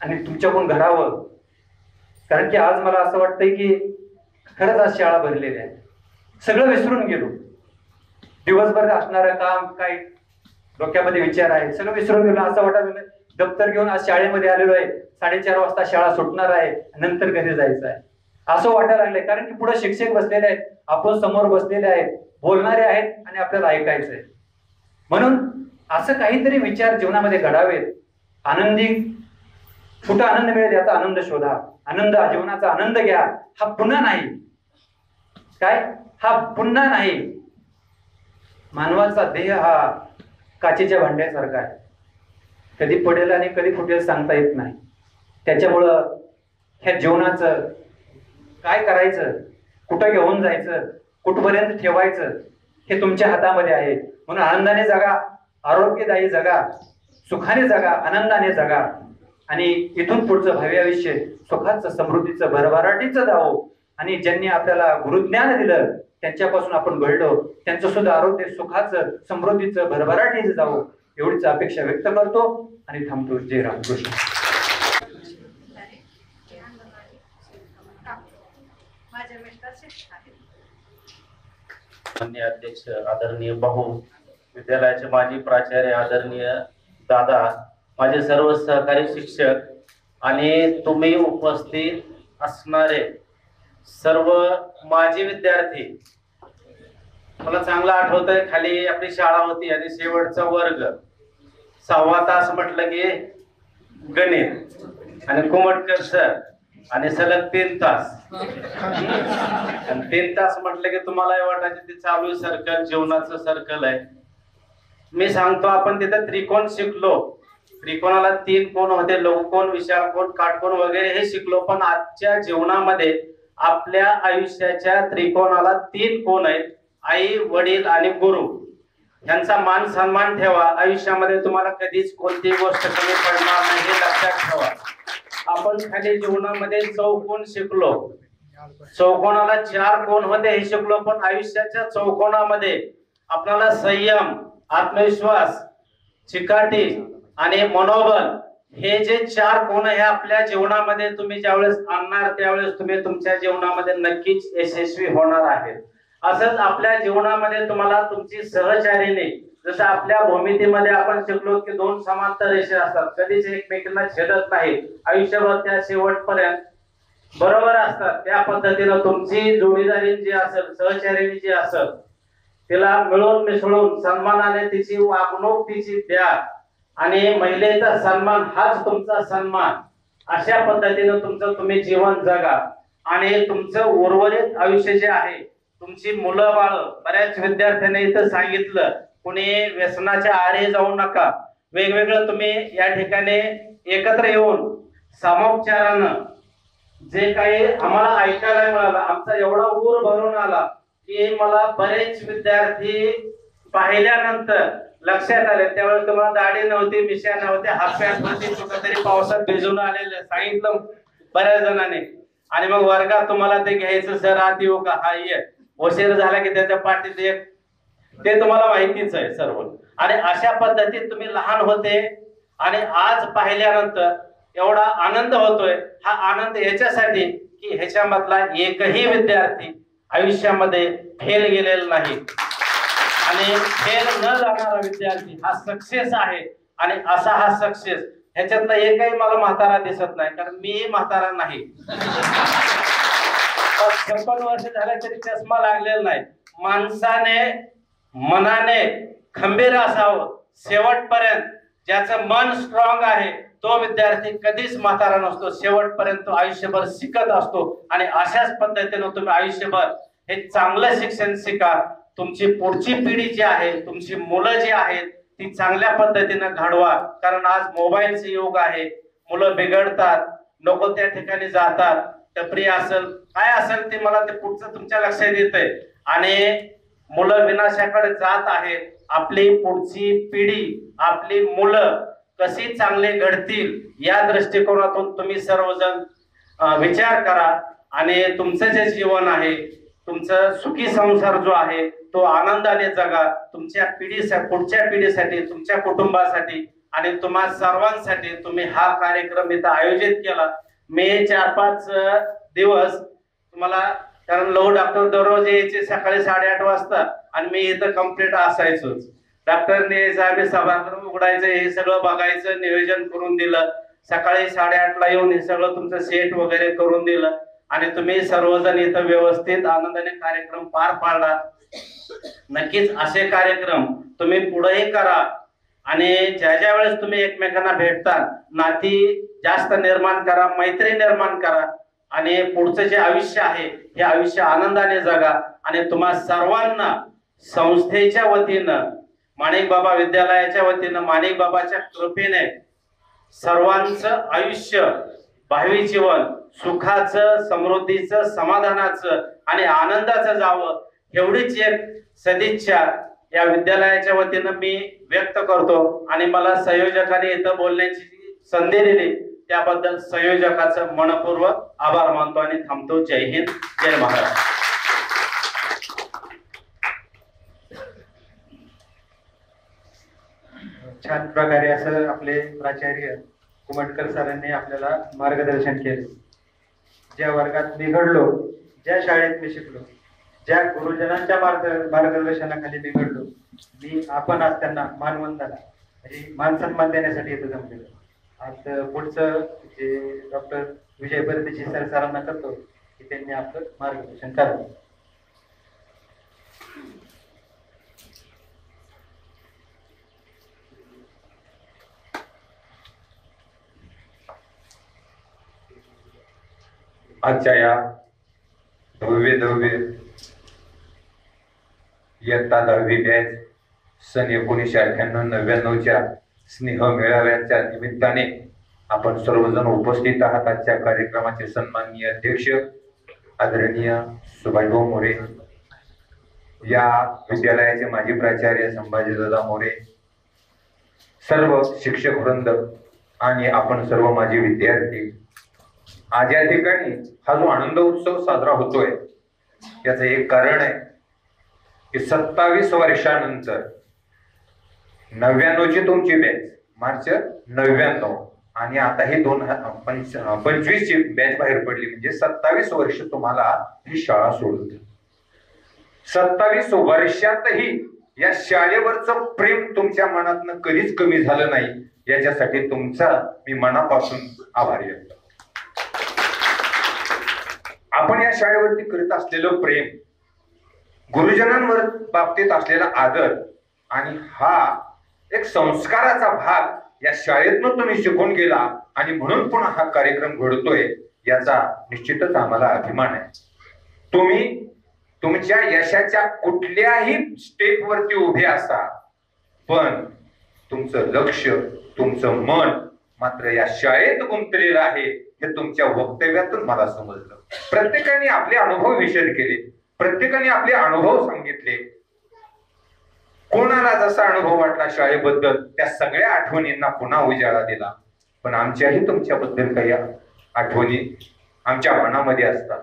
आणि तुमच्याकडून घडावं. कारण की आज मला असं वाटतंय की खरंच आज शाळा भरलेल्या आहे, सगळं विसरून गेलो. दिवसभर असणारं काम, काय डोक्यामध्ये विचार आहे, सगळं विसरून गेलो. असं वाटायला दप्तर घेऊन आज शाळेमध्ये आलेलो आहे, 4:30 वाजता शाळा सुटणार आहे, नंतर घरी जायचं आहे असं वाटायला लागलंय. कारण की पुढे शिक्षक बसलेले आहेत, आपण समोर बसलेले आहेत, बोलणारे आहेत आणि आपल्याला ऐकायचंय. म्हणून असं काहीतरी विचार जीवनामध्ये घडावेत. आनंदी कुठं आनंद मिळेल याचा आनंद शोधा. आनंद, जीवनाचा आनंद घ्या. हा पुन्हा नाही, काय हा पुन्हा नाही. मानवाचा देह हा काचेच्या भांड्यासारखा आहे, कधी पडेल आणि कधी फुटेल सांगता येत नाही. त्याच्यामुळं ह्या जीवनाचं काय करायचं, कुठं घेऊन जायचं, कुठपर्यंत ठेवायचं हे तुमच्या हातामध्ये आहे. म्हणून आनंदाने जगा, आरोग्यदायी जगा, सुखाने जगा, आनंदाने जगा. आणि इथून पुढचं भावी आयुष्य सुखाचं, समृद्धीचं, भरभराटीचं जावो. आणि ज्यांनी आपल्याला गुरुज्ञान दिलं त्यांच्यापासून आपण घडलो, त्यांचं सुद्धा आरोग्य सुखाचं, समृद्धीचं, भरभराटीचं जावो एवढीच अपेक्षा व्यक्त करतो आणि थांबतो. जय रामकृष्ण.
माननीय अध्यक्ष, आदरणीय भाऊ, विद्यालयाचे माजी प्राचार्य, आदरणीय दादा, माझे सर्व सहकारी शिक्षक आणि तुम्ही उपस्थित असणारे सर्व माजी विद्यार्थी. मला चांगलं आठवतंय, खाली आपली शाळा होती आणि शेवटचा वर्ग 6वा तास म्हटलं की गणित आणि कुमटकर सर आणि सलग 3 तास. आणि 3 तास म्हटलं की तुम्हाला वाटायचं ते चालू सर्कल, जीवनाचं सर्कल आहे. मी सांगतो, आपण तिथे त्रिकोण शिकलो. त्रिकोणाला 3 कोण होते, लघुकोण, विशाल कोण, काटकोण वगैरे हे शिकलो. पण आजच्या जीवनामध्ये आपल्या आयुष्याच्या त्रिकोणाला 3 कोण आहेत, आई, वडील आणि गुरु. यांचा मान सन्मान ठेवा. आयुष्यामध्ये तुम्हाला कधीच कोणतीही गोष्ट कमी पडणार नाही हे लक्षात ठेवा. आपण खाली जीवनामध्ये चौकोन शिकलो, चौकोनाला 4 कोण होते हे शिकलो. पण आयुष्याच्या चौकोनामध्ये आपल्याला संयम, आत्मविश्वास, चिकाटी आणि मनोबल हे जे 4 कोण हे आपल्या जीवनामध्ये तुम्ही ज्यावेळेस आणणार त्यावेळेस तुम्ही तुमच्या जीवनामध्ये नक्कीच यशस्वी होणार आहेत. असंच आपल्या जीवनामध्ये तुम्हाला तुमची सहचारीने, जसं आपल्या भूमितीमध्ये आपण शिकलो की 2 समांतर रेषा असतात, कधीच एकमेकांना छेदत नाही, आयुष्यभर त्या शेवटपर्यंत बरोबर असतात. त्या पद्धतीनं तुमची जोडीदारी जी असेल, सहचारिणी जी असेल, तिला मिळून मिसळून सन्मानाने तिची वागणूक तिची द्या. आणि महिलेचा सन्मान हाच तुमचा सन्मान. अशा पद्धतीनं तुमचं तुम्ही जीवन जगा आणि तुमचं उर्वरित आयुष्य जे आहे तुमची मुलं बाळ, बऱ्याच विद्यार्थ्यांनी इथं सांगितलं, कुणी व्यसनाच्या आहारी जाऊ नका. वेगवेगळं तुम्ही या ठिकाणी एकत्र येऊन सामोपचारानं जे काही आम्हाला ऐकायला मिळालं, आमचा एवढा ऊर भरून आला की मला बरेच विद्यार्थी पाहिल्यानंतर लक्षात आले. त्यावेळेस तुम्हाला दाढी नव्हती, मिशा नव्हत्या, हात पॅन्ट नव्हती, कुठेतरी पावसात भिजून आलेले सांगितलं बऱ्याच जणांनी. आणि मग वर्गात तुम्हाला ते घ्यायचं, सर आत येऊ का, हा ये, उशीर झाला की त्याच्या पाठीत एक, ते तुम्हाला माहितीच आहे सर्व. आणि अशा पद्धतीत तुम्ही लहान होते आणि आज पाहिल्यानंतर एवढा आनंद होतोय. हा आनंद याच्यासाठी की ह्याच्यामधला एकही विद्यार्थी आयुष्यामध्ये फेल गेलेला नाही आणि फेल न जाणारा विद्यार्थी हा सक्सेस आहे. आणि असा हा सक्सेस, ह्याच्यातला एकही मला म्हातारा दिसत नाही, कारण मी म्हातारा नाही. 56 वर्ष झाले तरी चष्मा लागलेला नाही. माणसाने मनाने खंबीर असावं शेवटपर्यंत. ज्याचं मन स्ट्रॉंग आहे तो विद्यार्थी कधीच म्हातारा नसतो, शेवटपर्यंत तो आयुष्यभर शिकत असतो. आणि अशाच पद्धतीने तुम्ही आयुष्यभर हे चांगलं शिक्षण शिका. तुमची पुढची पिढी जी आहे, तुमची मुलं जी आहेत ती चांगल्या पद्धतीने घडवा. कारण आज मोबाईलचे युग आहे, मुलं बिघडतात, नको त्या ठिकाणी जातात, टपरी असेल काय असेल ते मला ते पुढचं तुमच्या लक्षात येतंय. आणि मुलं विनाशाकडे जात आहेत. आपली पुढची पिढी, आपली मुलं कशी चांगले घडतील या दृष्टिकोनातून तुम्ही सर्वजण विचार करा. आणि तुमचं जे जीवन आहे, तुमचं सुखी संसार जो आहे तो आनंदाने जगा. तुमच्या पिढीसाठी, पुढच्या पिढीसाठी, तुमच्या कुटुंबासाठी आणि तुम्हा सर्वांसाठी तुम्ही हा कार्यक्रम इथं आयोजित केला. मे 4-5 दिवस तुम्हाला, कारण लव डॉक्टर दररोज यायचे सकाळी 8:30 वाजता आणि मी इथं कम्प्लीट असायचोच. डॉक्टरने यायचं, आम्ही सभागृह उघडायचं, हे सगळं बघायचं, नियोजन करून दिलं. सकाळी 8:30ला येऊन हे सगळं तुमचं सेट वगैरे करून दिलं आणि तुम्ही सर्वजण इथं व्यवस्थित आनंदाने कार्यक्रम पार पाडला. नक्कीच असे कार्यक्रम तुम्ही पुढेही करा. आणि ज्या वेळेस तुम्ही एकमेकांना भेटता, नाती जास्त निर्माण करा, मैत्री निर्माण करा. आणि पुढचं जे आयुष्य आहे हे आयुष्य आनंदाने जगा. आणि तुम्हा सर्वांना संस्थेच्या वतीनं, माणिक बाबा विद्यालयाच्या वतीनं, माणिक बाबाच्या कृपेने सर्वांचं आयुष्य, भावी जीवन सुखाचं, समृद्धीचं, समाधानाचं आणि आनंदाचं जावं, एवढीच एक सदिच्छा या विद्यालयाच्या वतीनं मी व्यक्त करतो. आणि मला संयोजकांनी इथं बोलण्याची संधी दिली त्याबद्दल संयोजकाचं मनपूर्वक आभार मानतो आणि थांबतो. जय हिंद, जय महाराष्ट्र.
छान प्रकारे असं आपले प्राचार्य कुमटकर सरांनी आपल्याला मार्गदर्शन केले. ज्या वर्गात मी घडलो, ज्या शाळेत मी शिकलो, ज्या गुरुजनांच्या मार्गदर्शनाखाली मी घडलो, मी आपण आज त्यांना मानवंदना म्हणजे मान सन्मान देण्यासाठी इथं जमलेलो. आज पुढचं जे डॉक्टर विजय परदेशी सरांना करतो की त्यांनी आपलं मार्गदर्शन करावं.
आजच्या या भव्य इयत्ता 10वी बॅच सन 1998-99च्या स्नेह मेळाव्याच्या निमित्ताने आपण सर्वजण उपस्थित आहात. आजच्या कार्यक्रमाचे सन्माननीय अध्यक्ष आदरणीय सुभाषभाऊ मोरे, या विद्यालयाचे माजी प्राचार्य संभाजीदादा मोरे, सर्व शिक्षक वृंद आणि आपण सर्व माजी विद्यार्थी. आज या ठिकाणी हा जो आनंद उत्सव साजरा होतोय याचं एक कारण आहे की 27 वर्षानंतर 99ची तुमची बॅच, मार्च 99, आणि आता ही 2025ची बॅच बाहेर पडली. म्हणजे 27 वर्ष तुम्हाला ही शाळा सोडून. 27 वर्षातही या शाळेवरचं प्रेम तुमच्या मनातनं कधीच कमी झालं नाही, याच्यासाठी तुमचा मी मनापासून आभारी आहे. आपण या शाळेवरती करत असलेलं प्रेम, गुरुजनांवर बाबतीत असलेला आदर आणि हा एक संस्काराचा भाग या शाळेतनं तुम्ही शिकून गेला आणि म्हणून पुन्हा हा कार्यक्रम घडतोय, याचा निश्चितच आम्हाला अभिमान आहे. तुम्ही तुमच्या यशाच्या कुठल्याही स्टेपवरती उभे असा, पण तुमचं लक्ष, तुमचं मन मात्र या शाळेत गुंतलेलं आहे हे तुमच्या वक्तव्यातून मला समजलं. प्रत्येकाने आपले अनुभव विशद केले, प्रत्येकाने आपले अनुभव सांगितले. कोणाला जसा अनुभव वाटला शाळेबद्दल त्या सगळ्या आठवणींना पुन्हा उजाळा दिला. पण आमच्याही तुमच्याबद्दल काही आठवणी आमच्या मनामध्ये असतात.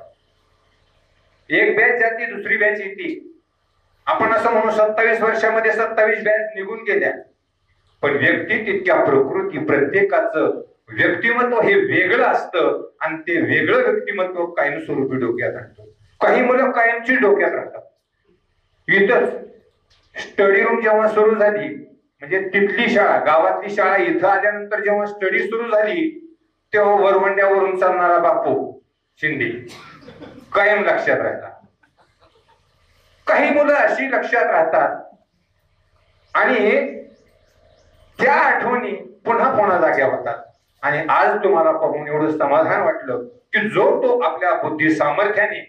एक बॅच जाती, दुसरी बॅच येते. आपण असं म्हणू 27 वर्षामध्ये 27 बॅच निघून गेल्या. पण व्यक्ती तितक्या प्रकृती, प्रत्येकाचं व्यक्तिमत्व हे वेगळं असतं आणि ते वेगळं व्यक्तिमत्व कायमस्वरूपी डोक्यात आणतं. काही मुलं कायमची डोक्यात राहतात. इथंच स्टडी रूम जेव्हा सुरू झाली, म्हणजे तिथली शाळा, गावातली शाळा इथं आल्यानंतर जेव्हा स्टडी सुरू झाली, तेव्हा वरवंड्यावरून चालणारा बापू शिंदे कायम लक्षात राहतात. काही मुलं अशी लक्षात राहतात आणि त्या आठवणी पुन्हा पुन्हा जाग्या होतात. आणि आज तुम्हाला पाहून एवढं समाधान वाटलं की जो तो आपल्या बुद्धी सामर्थ्याने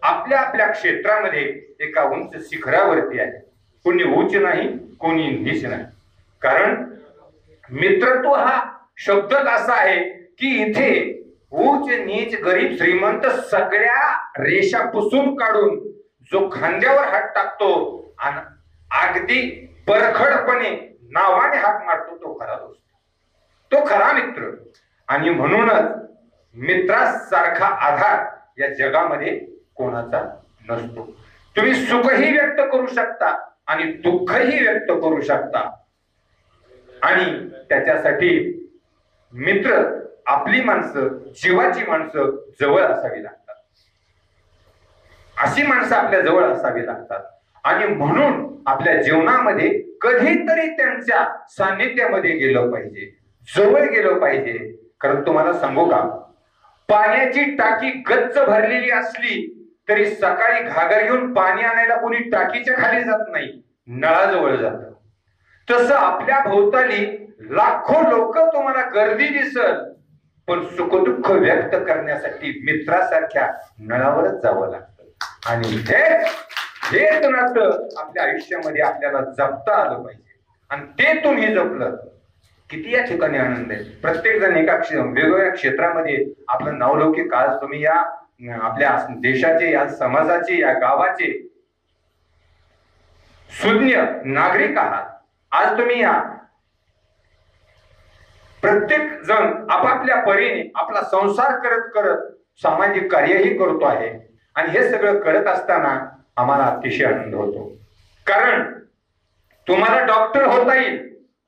आपल्या आपल्या क्षेत्रामध्ये एका उंच शिखरावरती आहे. कोणी उच्च नाही, कोणी नीच नाही. कारण मित्रत्व हा शब्दच असा आहे की इथे उच्च नीच, गरीब श्रीमंत सगळ्या रेषा पुसून काढून जो खांद्यावर हात टाकतो आणि अगदी परखडपणे नावाने हाक मारतो, तो खरा दोस्त, तो खरा मित्र. आणि म्हणूनच मित्रासारखा आधार या जगामध्ये कोणाचा नसतो. तुम्ही सुखही व्यक्त करू शकता आणि दुःखही व्यक्त करू शकता. आणि त्याच्यासाठी मित्र, आपली माणसं, जीवाची माणसं जवळ असावी लागतात. अशी माणसं आपल्या जवळ असावी लागतात. आणि म्हणून आपल्या जीवनामध्ये कधीतरी त्यांच्या सान्निध्यामध्ये गेलं पाहिजे, जवळ गेलं पाहिजे. कारण तुम्हाला सांगू का, पाण्याची टाकी गच्च भरलेली असली तरी सकाळी घागर घेऊन पाणी आणायला कोणी टाकीच्या खाली जात नाही, नळाजवळ जात. तसं आपल्या भोवताली लाखो लोक तुम्हाला गर्दी दिसल, पण सुखदुःख व्यक्त करण्यासाठी मित्रासारख्या नळावरच जावं लागतं. आणि हेच नातं आपल्या आयुष्यामध्ये आपल्याला जपता आलं पाहिजे. आणि ते तुम्ही जपलं, किती या ठिकाणी आनंद आहे. प्रत्येक जण एका वेगवेगळ्या क्षेत्रामध्ये आपलं नावलौकिक, आज तुम्ही या आपल्या देशाचे, या समाजाचे, या गावाचे शून्य नागरिक आहात. आज तुम्ही या प्रत्येक जण आपापल्या परीने आपला संसार करत करत सामाजिक कार्यही करतो आहे. आणि हे सगळं करत असताना आम्हाला अतिशय आनंद होतो. कारण तुम्हाला डॉक्टर होता येईल,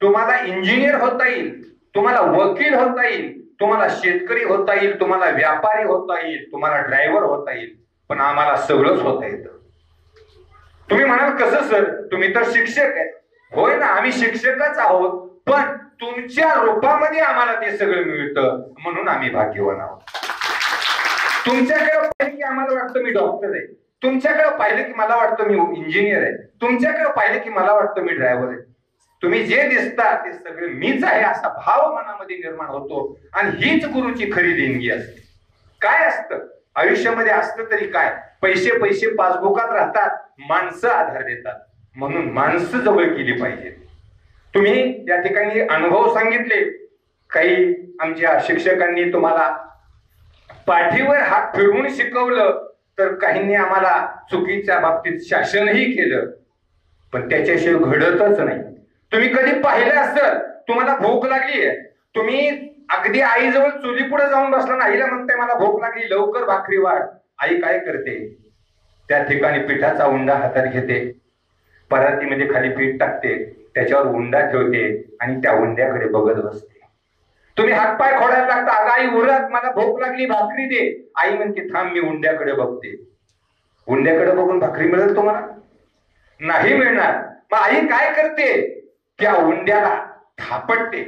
तुम्हाला इंजिनियर होता येईल, तुम्हाला वकील होता येईल, तुम्हाला शेतकरी होता येईल, तुम्हाला व्यापारी होता येईल, तुम्हाला ड्रायव्हर होता येईल, पण आम्हाला सगळंच होता येतं. तुम्ही म्हणाल कसं सर, तुम्ही तर शिक्षक आहे. होय ना, आम्ही शिक्षकच आहोत, पण तुमच्या रूपामध्ये आम्हाला ते सगळं मिळतं, म्हणून आम्ही भाग्यवान आहोत. तुमच्याकडे पाहिलं की आम्हाला वाटतं मी डॉक्टर आहे, तुमच्याकडे पाहिलं की मला वाटतं मी इंजिनियर आहे, तुमच्याकडे पाहिलं की मला वाटतं मी ड्रायव्हर आहे. तुम्ही जे दिसता ते सगळे मीच आहे असा भाव मनामध्ये निर्माण होतो. आणि हीच गुरुची खरी देणगी असते. काय असतं आयुष्यामध्ये, असतं तरी काय, पैसे पैसे पासबुकात राहतात, माणसं आधार देतात. म्हणून माणसं जवळ केली पाहिजे. तुम्ही या ठिकाणी अनुभव सांगितले, काही आमच्या शिक्षकांनी तुम्हाला पाठीवर हात फिरवून शिकवलं, तर काहींनी आम्हाला चुकीच्या बाबतीत शासनही केलं, पण त्याच्याशिवाय घडतच नाही. तुम्ही कधी पाहिलं असेल, तुम्हाला भूक लागली आहे, तुम्ही अगदी आईजवळ चुली पुढे जाऊन बसला ना, आईला म्हणताय मला भूक लागली, लवकर भाकरी वाढ. आई काय करते, त्या ठिकाणी पिठाचा उंडा हातात घेते, परातीमध्ये खाली पीठ टाकते, त्याच्यावर उंडा ठेवते आणि त्या उंड्याकडे बघत बसते. तुम्ही हातपाय खोडायला लागता, अगं आई उरत, मला भूक लागली, भाकरी दे. आई म्हणते थांब, मी उंड्याकडे बघते. उंड्याकडे बघून भाकरी मिळेल तुम्हाला? नाही मिळणार. मग आई काय करते, त्या उंड्याला थापटते,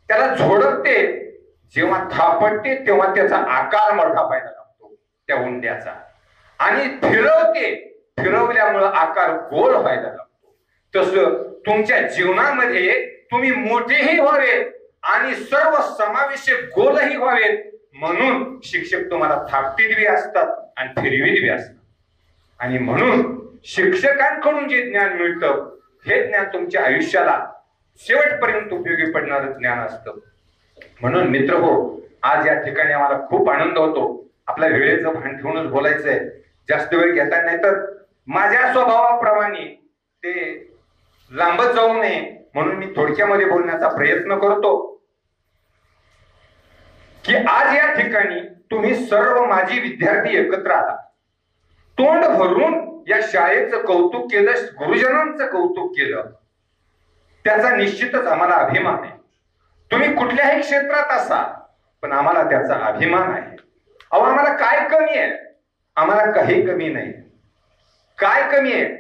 त्याला झोडपते. जेव्हा थापटते तेव्हा त्याचा आकार मोठा व्हायला लागतो त्या उंड्याचा, आणि फिरवते, फिरवल्यामुळं आकार गोल व्हायला लागतो. तसं तुमच्या जीवनामध्ये तुम्ही मोठेही व्हावेत आणि सर्व समावेशक गोलही व्हावेत, म्हणून शिक्षक तुम्हाला थापटीत बी असतात आणि फिरवीत बी असतात. आणि म्हणून शिक्षकांकडून जे ज्ञान मिळतं हे ज्ञान तुमच्या आयुष्याला शेवटपर्यंत उपयोगी पडणारं ज्ञान असतं. म्हणून मित्र हो, आज या ठिकाणी आम्हाला खूप आनंद होतो. आपल्या वेळेचं भान ठेवूनच बोलायचंय, जास्त वेळ घेता नाही तर माझ्या स्वभावाप्रमाणे ते लांबत जाऊ नये म्हणून मी थोडक्यामध्ये बोलण्याचा प्रयत्न करतो की आज या ठिकाणी तुम्ही सर्व माझी विद्यार्थी एकत्र आला, तोंड भरून या शाळेचं कौतुक केलं, गुरुजनांचं कौतुक केलं, त्याचा निश्चितच आम्हाला अभिमान आहे. तुम्ही कुठल्याही क्षेत्रात असा पण आम्हाला त्याचा अभिमान आहे. अहो आम्हाला काय कमी आहे? आम्हाला काही कमी नाही. काय कमी आहे?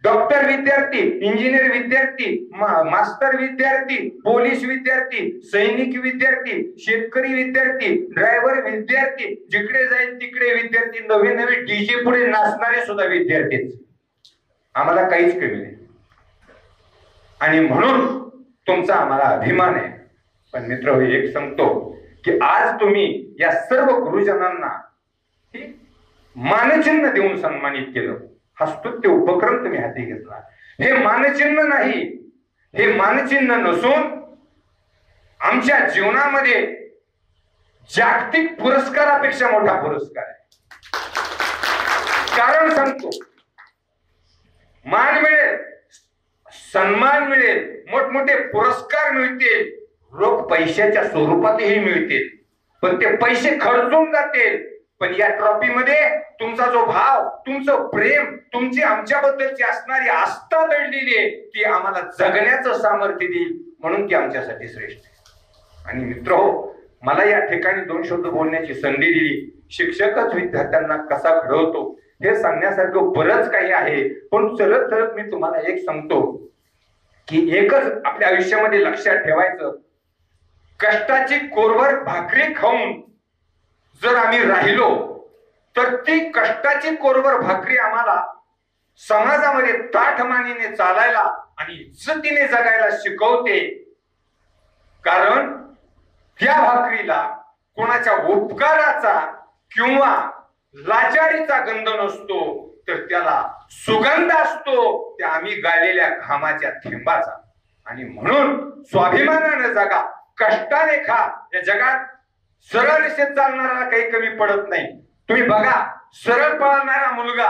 डॉक्टर विद्यार्थी, इंजिनियर विद्यार्थी, मास्टर विद्यार्थी, पोलीस विद्यार्थी, सैनिक विद्यार्थी, शेतकरी विद्यार्थी, ड्रायव्हर विद्यार्थी, जिकडे जाईल तिकडे विद्यार्थी, नवे नवे डीजे पुढे नाचणारे सुद्धा विद्यार्थीच. आम्हाला काहीच कमी नाही आणि म्हणून तुमचा आम्हाला अभिमान आहे. पण मित्र एक सांगतो की आज तुम्ही या सर्व गुरुजनांना मानचिन्ह देऊन सन्मानित केलं. हा स्तुत्य उपक्रम तुम्ही हाती घेतला. हे मानचिन्ह नाही, हे मानचिन्ह नसून आमच्या जीवनामध्ये जागतिक पुरस्कारापेक्षा मोठा पुरस्कार आहे. कारण सांगतो, मान मिळेल, सन्मान मिळेल, मोठमोठे पुरस्कार मिळतील, रोख पैशाच्या स्वरूपातही मिळतील, पण ते पैसे खर्चून जातील. पण या ट्रॉफी मध्ये तुमचा जो भाव, तुमचं प्रेम, तुमची आमच्याबद्दलची असणारी आस्था दडलेली आहे ती आम्हाला जगण्याचं सामर्थ्य देईल, म्हणून ती आमच्यासाठी श्रेष्ठ आहे. आणि मित्र हो, मला या ठिकाणी 2 शब्द बोलण्याची संधी दिली. शिक्षकच विद्यार्थ्यांना कसा घडवतो हे सांगण्यासारखं बरंच काही आहे, पण चलत चलत मी तुम्हाला एक सांगतो की एकच आपल्या आयुष्यामध्ये लक्षात ठेवायचं, कष्टाची कोरभर भाकरी खाऊन जर आम्ही राहिलो तर ती कष्टाची कोरभर भाकरी आम्हाला समाजामध्ये ताठमानेने चालायला आणि इज्जतीने जगायला शिकवते. कारण त्या भाकरीला कोणाच्या उपकाराचा किंवा लाचारीचा गंध नसतो, तर त्याला सुगंध असतो त्या आम्ही गाळलेल्या घामाच्या थेंबाचा. आणि म्हणून स्वाभिमानाने जगा, कष्टाने खा. या जगात सरळ रेषेत चालणारा काही कमी पडत नाही. तुम्ही बघा, सरळ पळणारा मुलगा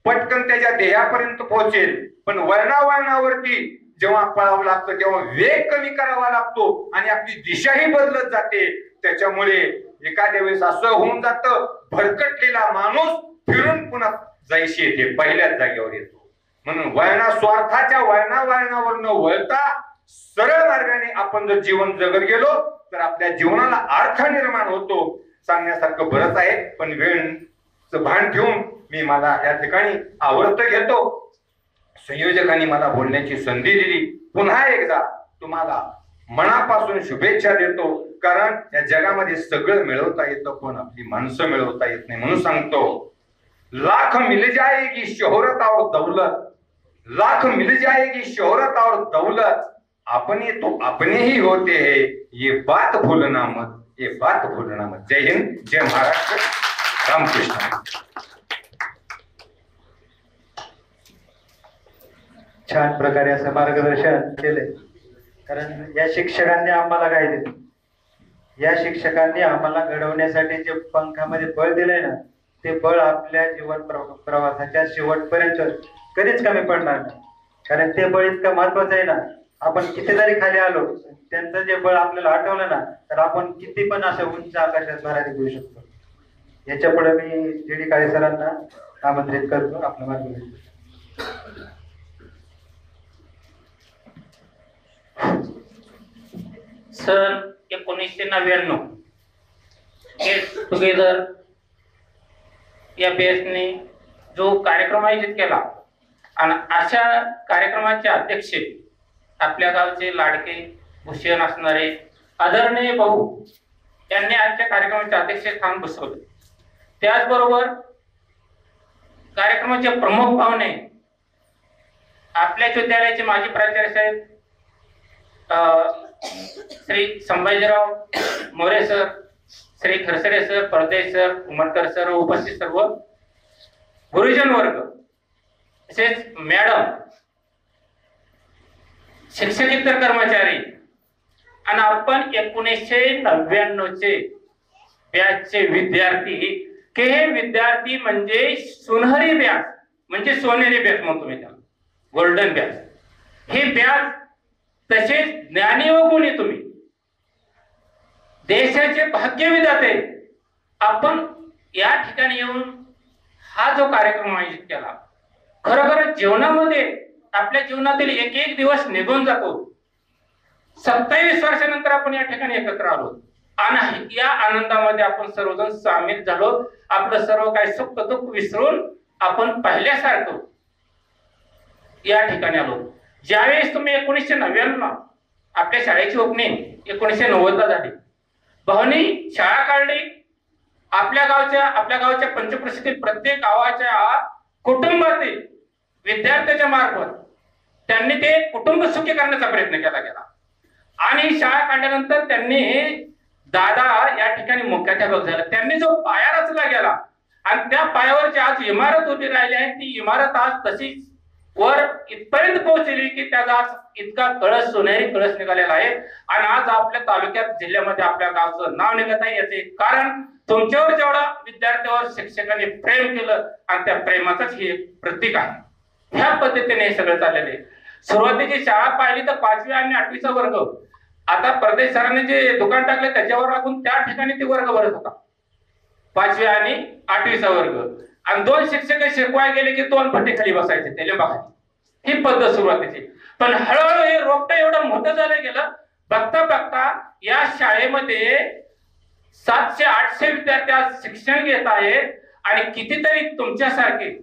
पटकन त्याच्या ध्येयापर्यंत पोहोचेल, पण वळणावळणावरती जेव्हा पळावं लागतं तेव्हा वेग कमी करावा लागतो आणि आपली दिशाही बदलत जाते. त्याच्यामुळे एखाद्या वेळेस असं होऊन जातं, भरकटलेला माणूस फिरून पुन्हा जायशी येते, पहिल्याच जागेवर येतो. म्हणून स्वार्थाच्या वळणावर न वळता सरळ मार्गाने आपण जर जीवन जगत गेलो तर आपल्या जीवनाला अर्थ निर्माण होतो. सांगण्यासारखं बरंच आहे, पण वेळचं भान ठेवून मी मला या ठिकाणी आवर्त घेतो. संयोजकांनी मला बोलण्याची संधी दिली. पुन्हा एकदा तुम्हाला मनापासून शुभेच्छा देतो, कारण या जगामध्ये सगळं मिळवता येतं पण आपली माणसं मिळवता येत नाही. म्हणून सांगतो, लाख मिल जाएगी शोहरत और दौलत, लाख मिल जाएगी शोहरत और दौलत, अपने तो अपने ही होते हैं, ये बात भूलना मत, ये बात भूलना मत. जय हिंद, जय महाराष्ट्र, रामकृष्ण.
छान प्रकारे असं मार्गदर्शन केले. कारण या शिक्षकांनी आम्हाला काय दिलं, या शिक्षकांनी आम्हाला घडवण्यासाठी जे पंखामध्ये बळ दिलंय ना, ते बळ आपल्या जीवन प्रवासाच्या शेवटपर्यंत कधीच कमी पडणार नाही. कारण ते बळ इतकं महत्वाचं आहे ना, आपण किती जरी खाली आलो, त्यांचं जे बळ आपल्याला आठवलं ना, तर आपण किती पण असं उंच आकाशात भरारी घेऊ शकतो. याच्या पुढे मी जी.डी. काळे सरांना आमंत्रित करतो आपलं मार्गदर्शन.
सन 1999 गेट टुगेदर या बेसने जो कार्यक्रम आयोजित केला आणि अशा कार्यक्रमाचे अध्यक्ष आपल्या गावचे लाडके भूषण असणारे आदरणीय भाऊ यांनी आजच्या कार्यक्रमाचे अध्यक्षस्थान बसवले. त्याचबरोबर कार्यक्रमाचे प्रमुख पाहुणे आपल्या विद्यालयाचे माजी प्राचार्य साहेब श्री संभाजीराव मोरे सर, श्री खरसरे सर, परदेश सर, उमरकर सर, उपस्थित सर्व गुरुजन वर्ग, तसेच मॅडम, शिक्षकेतर कर्मचारी आणि आपण 1999चे बॅचचे विद्यार्थी, की हे विद्यार्थी म्हणजे सोनेरी बॅच, म्हणजे सोनेरी बॅच म्हणतो मी त्याला, गोल्डन बॅच. हे बॅच तसेच ज्ञानी व गुणी तुम्ही, देशाचे भाग्यविधाते. आपण या ठिकाणी येऊन हा जो कार्यक्रम आयोजित केला, खरोखर जीवनामध्ये आपल्या जीवनातील एक एक दिवस निघून जातो. 27 वर्षानंतर आपण या ठिकाणी एकत्र आलो आणि या आनंदामध्ये आपण सर्वजण सामील झालो. आपलं सर्व काही सुख दुःख विसरून आपण पाहिल्यासारखं या ठिकाणी आलो. ज्यावेळेस तुम्ही 1999 आपल्या शाळेची ओपनिंग 1990ला झाली, भाऊनी शाळा काढली. आपल्या गावच्या पंचक्रोशीतील प्रत्येक गावाच्या कुटुंबातील विद्यार्थ्याच्या मार्फत त्यांनी ते कुटुंब सुखी करण्याचा प्रयत्न केला गेला. आणि शाळा काढल्यानंतर त्यांनी दादा या ठिकाणी मुख्याध्यापक झाला. त्यांनी जो पाया रचला गेला आणि त्या पायावरची आज इमारत उभी राहिली आहे, ती इमारत आज तशीच वर इथपर्यंत पोहोचली की त्याचा आज इतका कळस, सोनेरी कळस निघालेला आहे. आणि आज आपल्या तालुक्यात, जिल्ह्यामध्ये आपल्या गावचं नाव निघत आहे. याचे कारण तुमच्यावर जेवढा विद्यार्थ्यावर शिक्षकांनी प्रेम केलं आणि त्या प्रेमाचंच हे प्रतीक आहे. ह्या पद्धतीने हे सगळं चाललेलं आहे. सुरुवातीची शाळा पाहिली तर 5वी आणि 8वीचा वर्ग, आता प्रदेश सरांनी जे दुकान टाकले त्याच्यावर लागून त्या ठिकाणी ते वर्ग भरत होता, 5वी आणि 8वीचा वर्ग. आणि 2 शिक्षक शिकवाय गेले की 2 फटे खाली बसायचे ते लिंबाखाली. ही पद्धत सुरुवातीची. पण हळूहळू हे रोपटं एवढं मोठं झालं गेलं. बघता बघता या शाळेमध्ये 700-800 विद्यार्थी आज शिक्षण घेत आहेत. आणि कितीतरी तुमच्यासारखे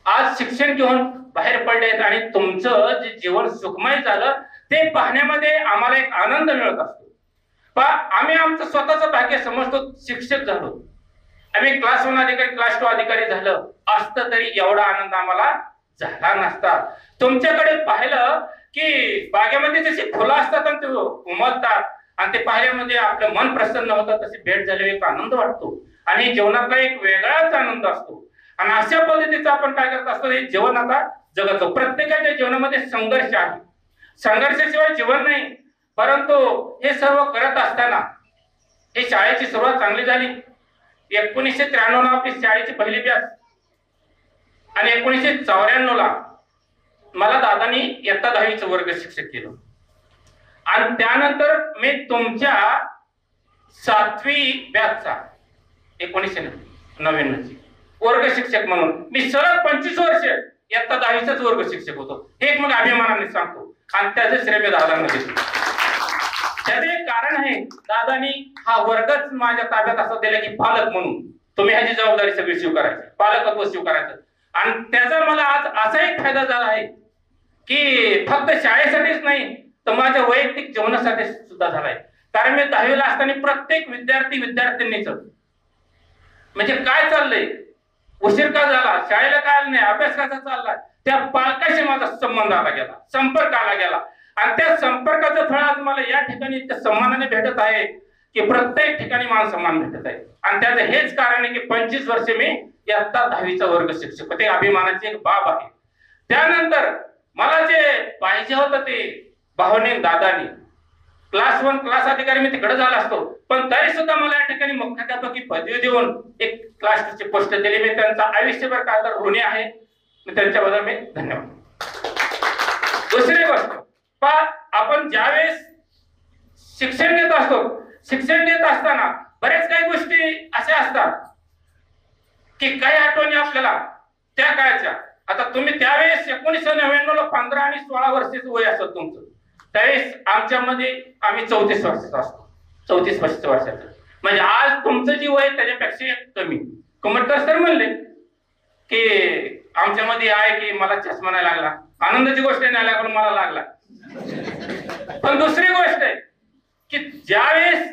आज शिक्षण घेऊन बाहेर पडले आहेत. आणि तुमचं जे जीवन सुखमय झालं ते पाहण्यामध्ये आम्हाला एक आनंद मिळत असतो. आम्ही आमचं स्वतःचं भाग्य समजतो, शिक्षक झालो. आम्ही क्लास 1 अधिकारी, क्लास 2 अधिकारी झालं असतं तरी एवढा आनंद आम्हाला झाला नसता. तुमच्याकडे पाहिलं की बागेमध्ये जशी फुलं असतात आणि ते उमलतात आणि ते पाहिल्यामध्ये आपलं मन प्रसन्न होतं, तशी भेट झाली एक आनंद वाटतो. आणि जीवनातला एक वेगळाच आनंद असतो. आणि अशा पद्धतीचं आपण काय करत असतो, हे जीवन आता जगतो. प्रत्येकाच्या जीवनामध्ये संघर्ष आहे, संघर्षाशिवाय जीवन नाही. परंतु हे सर्व करत असताना हे शाळेची सुरुवात चांगली झाली. 1993ला आपली शाळेची पहिली बॅच आणि 1994ला मला दादानी इयत्ता 10वीचं वर्ग शिक्षक केलं. आणि त्यानंतर मी तुमच्या 7वी बॅचचा 1999ची वर्ग शिक्षक म्हणून मी सलग 25 वर्ष इयत्ता 10वीचाच वर्ग शिक्षक होतो. हे एक मग अभिमानाने सांगतो. आणि त्याचं श्रेय मी दादांना देतो. त्याचं एक कारण आहे, दादानी हा वर्गच माझ्या ताब्यात असं दिला की पालक म्हणून तुम्ही ह्याची जबाबदारी सगळी स्वीकारायची, पालकत्व स्वीकारायचं. आणि त्याचा मला आज असा एक फायदा झाला आहे की फक्त शाळेसाठीच नाही तर माझ्या वैयक्तिक जीवनासाठी सुद्धा झालाय. कारण मी 10वीला असताना प्रत्येक विद्यार्थ्यांनीच म्हणजे काय चाललंय, उशीर का झाला, शाळेला काय नाही, अभ्यास कसा चाललाय, त्या पालकाशी माझा संबंध आला गेला, संपर्क आला गेला. आणि त्या संपर्काचं फळ आज मला या ठिकाणी इतक्या सन्मानाने भेटत आहे की प्रत्येक ठिकाणी मान सन्मान भेटत आहे. आणि त्याचं हेच कारण आहे की 25 वर्ष मी इयत्ता 10वीचा वर्ग शिक्षक होते. अभिमानाची एक बाब आहे. त्यानंतर मला जे पाहिजे होतं ते भावने दादानी क्लास 1 क्लास अधिकारी मी तिकडे झाला असतो, पण तरी सुद्धा मला या ठिकाणी मुख्याध्यापक ही पदवी देऊन एक क्लास 2ची पोस्ट दिली. मी त्यांचा आयुष्यभर काय तर ऋणी आहे. मी त्यांच्याबद्दल मी धन्यवाद. दुसरी गोष्ट, आपण ज्यावेळेस शिक्षण घेत असतो, शिक्षण घेत असताना बऱ्याच काही गोष्टी अशा असतात की काही आठवणी आपल्याला त्या काळच्या. आता तुम्ही त्यावेळेस 1999ला 15 आणि 16 वर्षाचं वय असत तुमचं. त्यावेळेस आमच्यामध्ये आम्ही 34 वर्षाचा असतो, 34 वर्षाचं. म्हणजे आज तुमचं जे वय त्याच्यापेक्षा कमी. कुमटकर सर म्हणले की आमच्यामध्ये आहे की मला चष्मा नाही लागला, आनंदाची गोष्ट नाही लागला, पण मला लागला. पण दुसरी गोष्ट आहे की ज्यावेळेस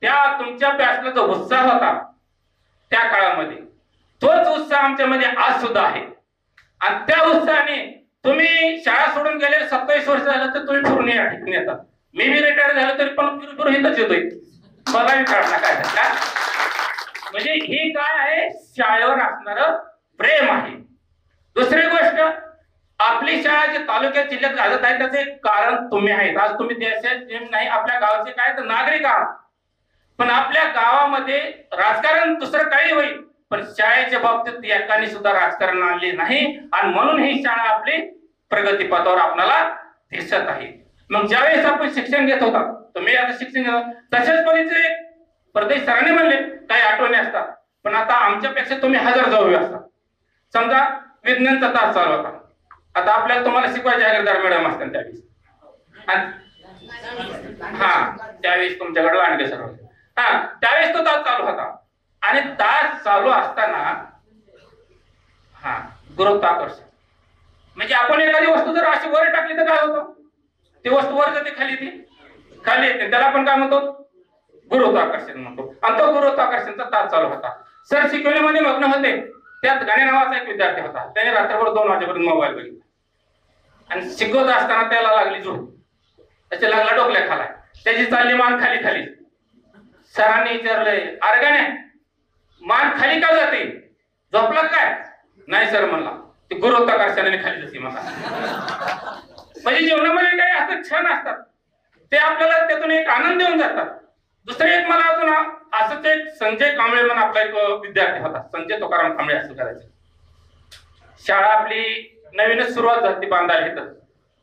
त्या तुमच्या बॅचला जो उत्साह होता त्या काळामध्ये, तोच उत्साह आमच्यामध्ये आज सुद्धा आहे. आणि त्या उत्साहाने तुम्ही शाळा सोडून गेले 27 वर्ष झालं तर तुम्ही फिरून या ठिकाणी येतात. मी बी रिटायर झालो तरी पण फिरून इथंच येतोय. मला बी कळणार काय झालं. म्हणजे ही काय आहे, शाळेवर असणारं प्रेम आहे. दुसरी गोष्ट, आपली शाळा जी तालुक्यात जिल्ह्यात गाजत आहे त्याचे कारण तुम्ही आहेत. आज तुम्ही देशाचे नाही, आपल्या गावचे काय तर नागरिक आहात. पण आपल्या गावामध्ये राजकारण दुसरं काही होईल, पण शाळेच्या बाबतीत एकाने सुद्धा राजकारण आणले नाही, आणि म्हणून ही शाळा आपली प्रगतीपथावर आपल्याला दिसत आहे. मग ज्यावेळेस आपण शिक्षण घेत होता, तुम्ही आता शिक्षण घेता तशाच पद्धतीचे प्रदेश सरांनी म्हणले काही आठवणी असतात, पण आता आमच्यापेक्षा तुम्ही 1000 जवळ असता. समजा विज्ञानचा तास चालू होता, आता आपल्याला तुम्हाला शिकवायचे आगरदार मॅडम असतात त्यावेळेस, त्यावेळेस तुमच्याकडे लांडगे सर होते. त्यावेळेस तो तास चालू होता, आणि तास चालू असताना गुरुत्वाकर्षण म्हणजे आपण एखादी वस्तू जर अशी वर टाकली तर काय होतं, ती वस्तू वर जाते खाली येते, त्याला आपण काय म्हणतो, गुरुत्वाकर्षण म्हणतो. आणि तो गुरुत्वाकर्षणचा तास चालू होता. सर शिकवणीमध्ये मग्न होते, त्यात गाणे नावाचा एक विद्यार्थी होता, त्याने रात्रभर 2 वाजेपर्यंत मोबाईल बघितला, आणि शिकवत असताना त्याला लागली झोप, त्याच्या लागला डोकल्या खाला, त्याची चालली मान खाली. सरांनी विचारलंय, अरे गाणे मान खाली का जाते, झोपला काय? नाही सर म्हणला, ते गुरुत्वाकर्षणाने खाली जाते मला. म्हणजे जीवनामध्ये काही असं क्षण असतात ते आपल्याला त्यातून एक आनंद देऊन जातात. दुसरे एक मला अजून असंच एक संजय कांबळे म्हणून आपला एक विद्यार्थी होता, संजय तुकाराम कांबळे असं करायचे. शाळा आपली नवीनच सुरुवात झाली बांधायला इथं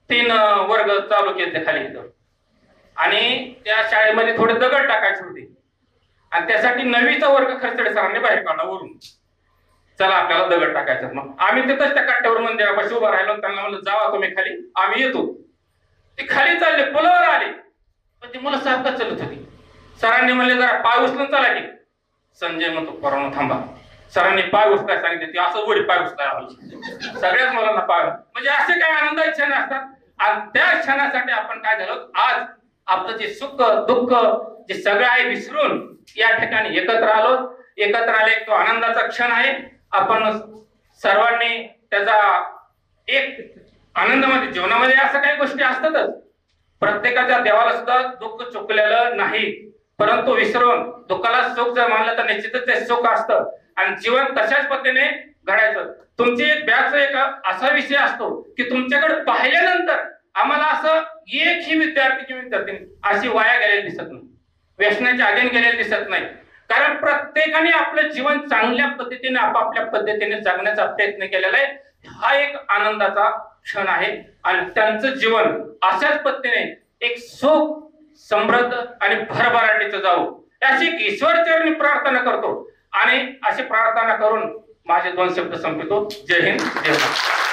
3 वर्ग चालू केले खाली इथं, आणि त्या शाळेमध्ये थोडे दगड टाकायचे होते, आणि त्यासाठी 9वीचा वर्ग खरचडे सरांनी बाहेर काढला वरून, चला आपल्याला दगड टाकायचं. मग आम्ही तिथंच त्या कट्ट्यावर मंदिरापाशी उभं राहिलो, त्यांना म्हणलं जावा तुम्ही खाली, आम्ही येतो. ते खाली चालले, पुलावर आले, पण ती मुलं सारखं चालत होती. सरांनी म्हणले जरा पाय उचलून चला की. संजय म्हणतो पोरांनो थांबा. सरांनी पाय उचलाय सांगितले, ती असं वडी पाय उचलाय सगळ्याच मुलांना पाय. म्हणजे असे काही आनंदाचे क्षण असतात, आणि त्या क्षणासाठी आपण काय झालो, आज आपलं जे सुख दुःख जे सगळं आहे विसरून या ठिकाणी एकत्र आलो. एकत्र आले, तो आनंदाचा क्षण आहे. आपण सर्वांनी त्याचा एक आनंदामध्ये, जीवनामध्ये असं काही गोष्टी असतातच, प्रत्येकाच्या देवाला सुद्धा दुःख चुकलेलं नाही, परंतु विसरून दुःखाला सुख जर मानलं तर निश्चितच ते सुख असतं, आणि जीवन तशाच पद्धतीने घडायचं. तुमची एक बॅच एक असा विषय असतो की तुमच्याकडे पाहिल्यानंतर आम्हाला असं एकही विद्यार्थी किंवा विद्यार्थी अशी वाया गेलेली दिसत नाही, व्यसनाच्या अधीन गेलेली दिसत नाही. कारण प्रत्येकाने आपलं जीवन चांगल्या पद्धतीने आपापल्या पद्धतीने जगण्याचा प्रयत्न केलेला आहे. हा एक आनंदाचा क्षण आहे, आणि त्यांचं जीवन अशाच पद्धतीने एक सुख समृद्ध आणि भरभराटीचं जाऊ अशी ईश्वरचरणी प्रार्थना करतो, आणि अशी प्रार्थना करून माझे 2 शब्द संपवतो. जय हिंद, जय भारत.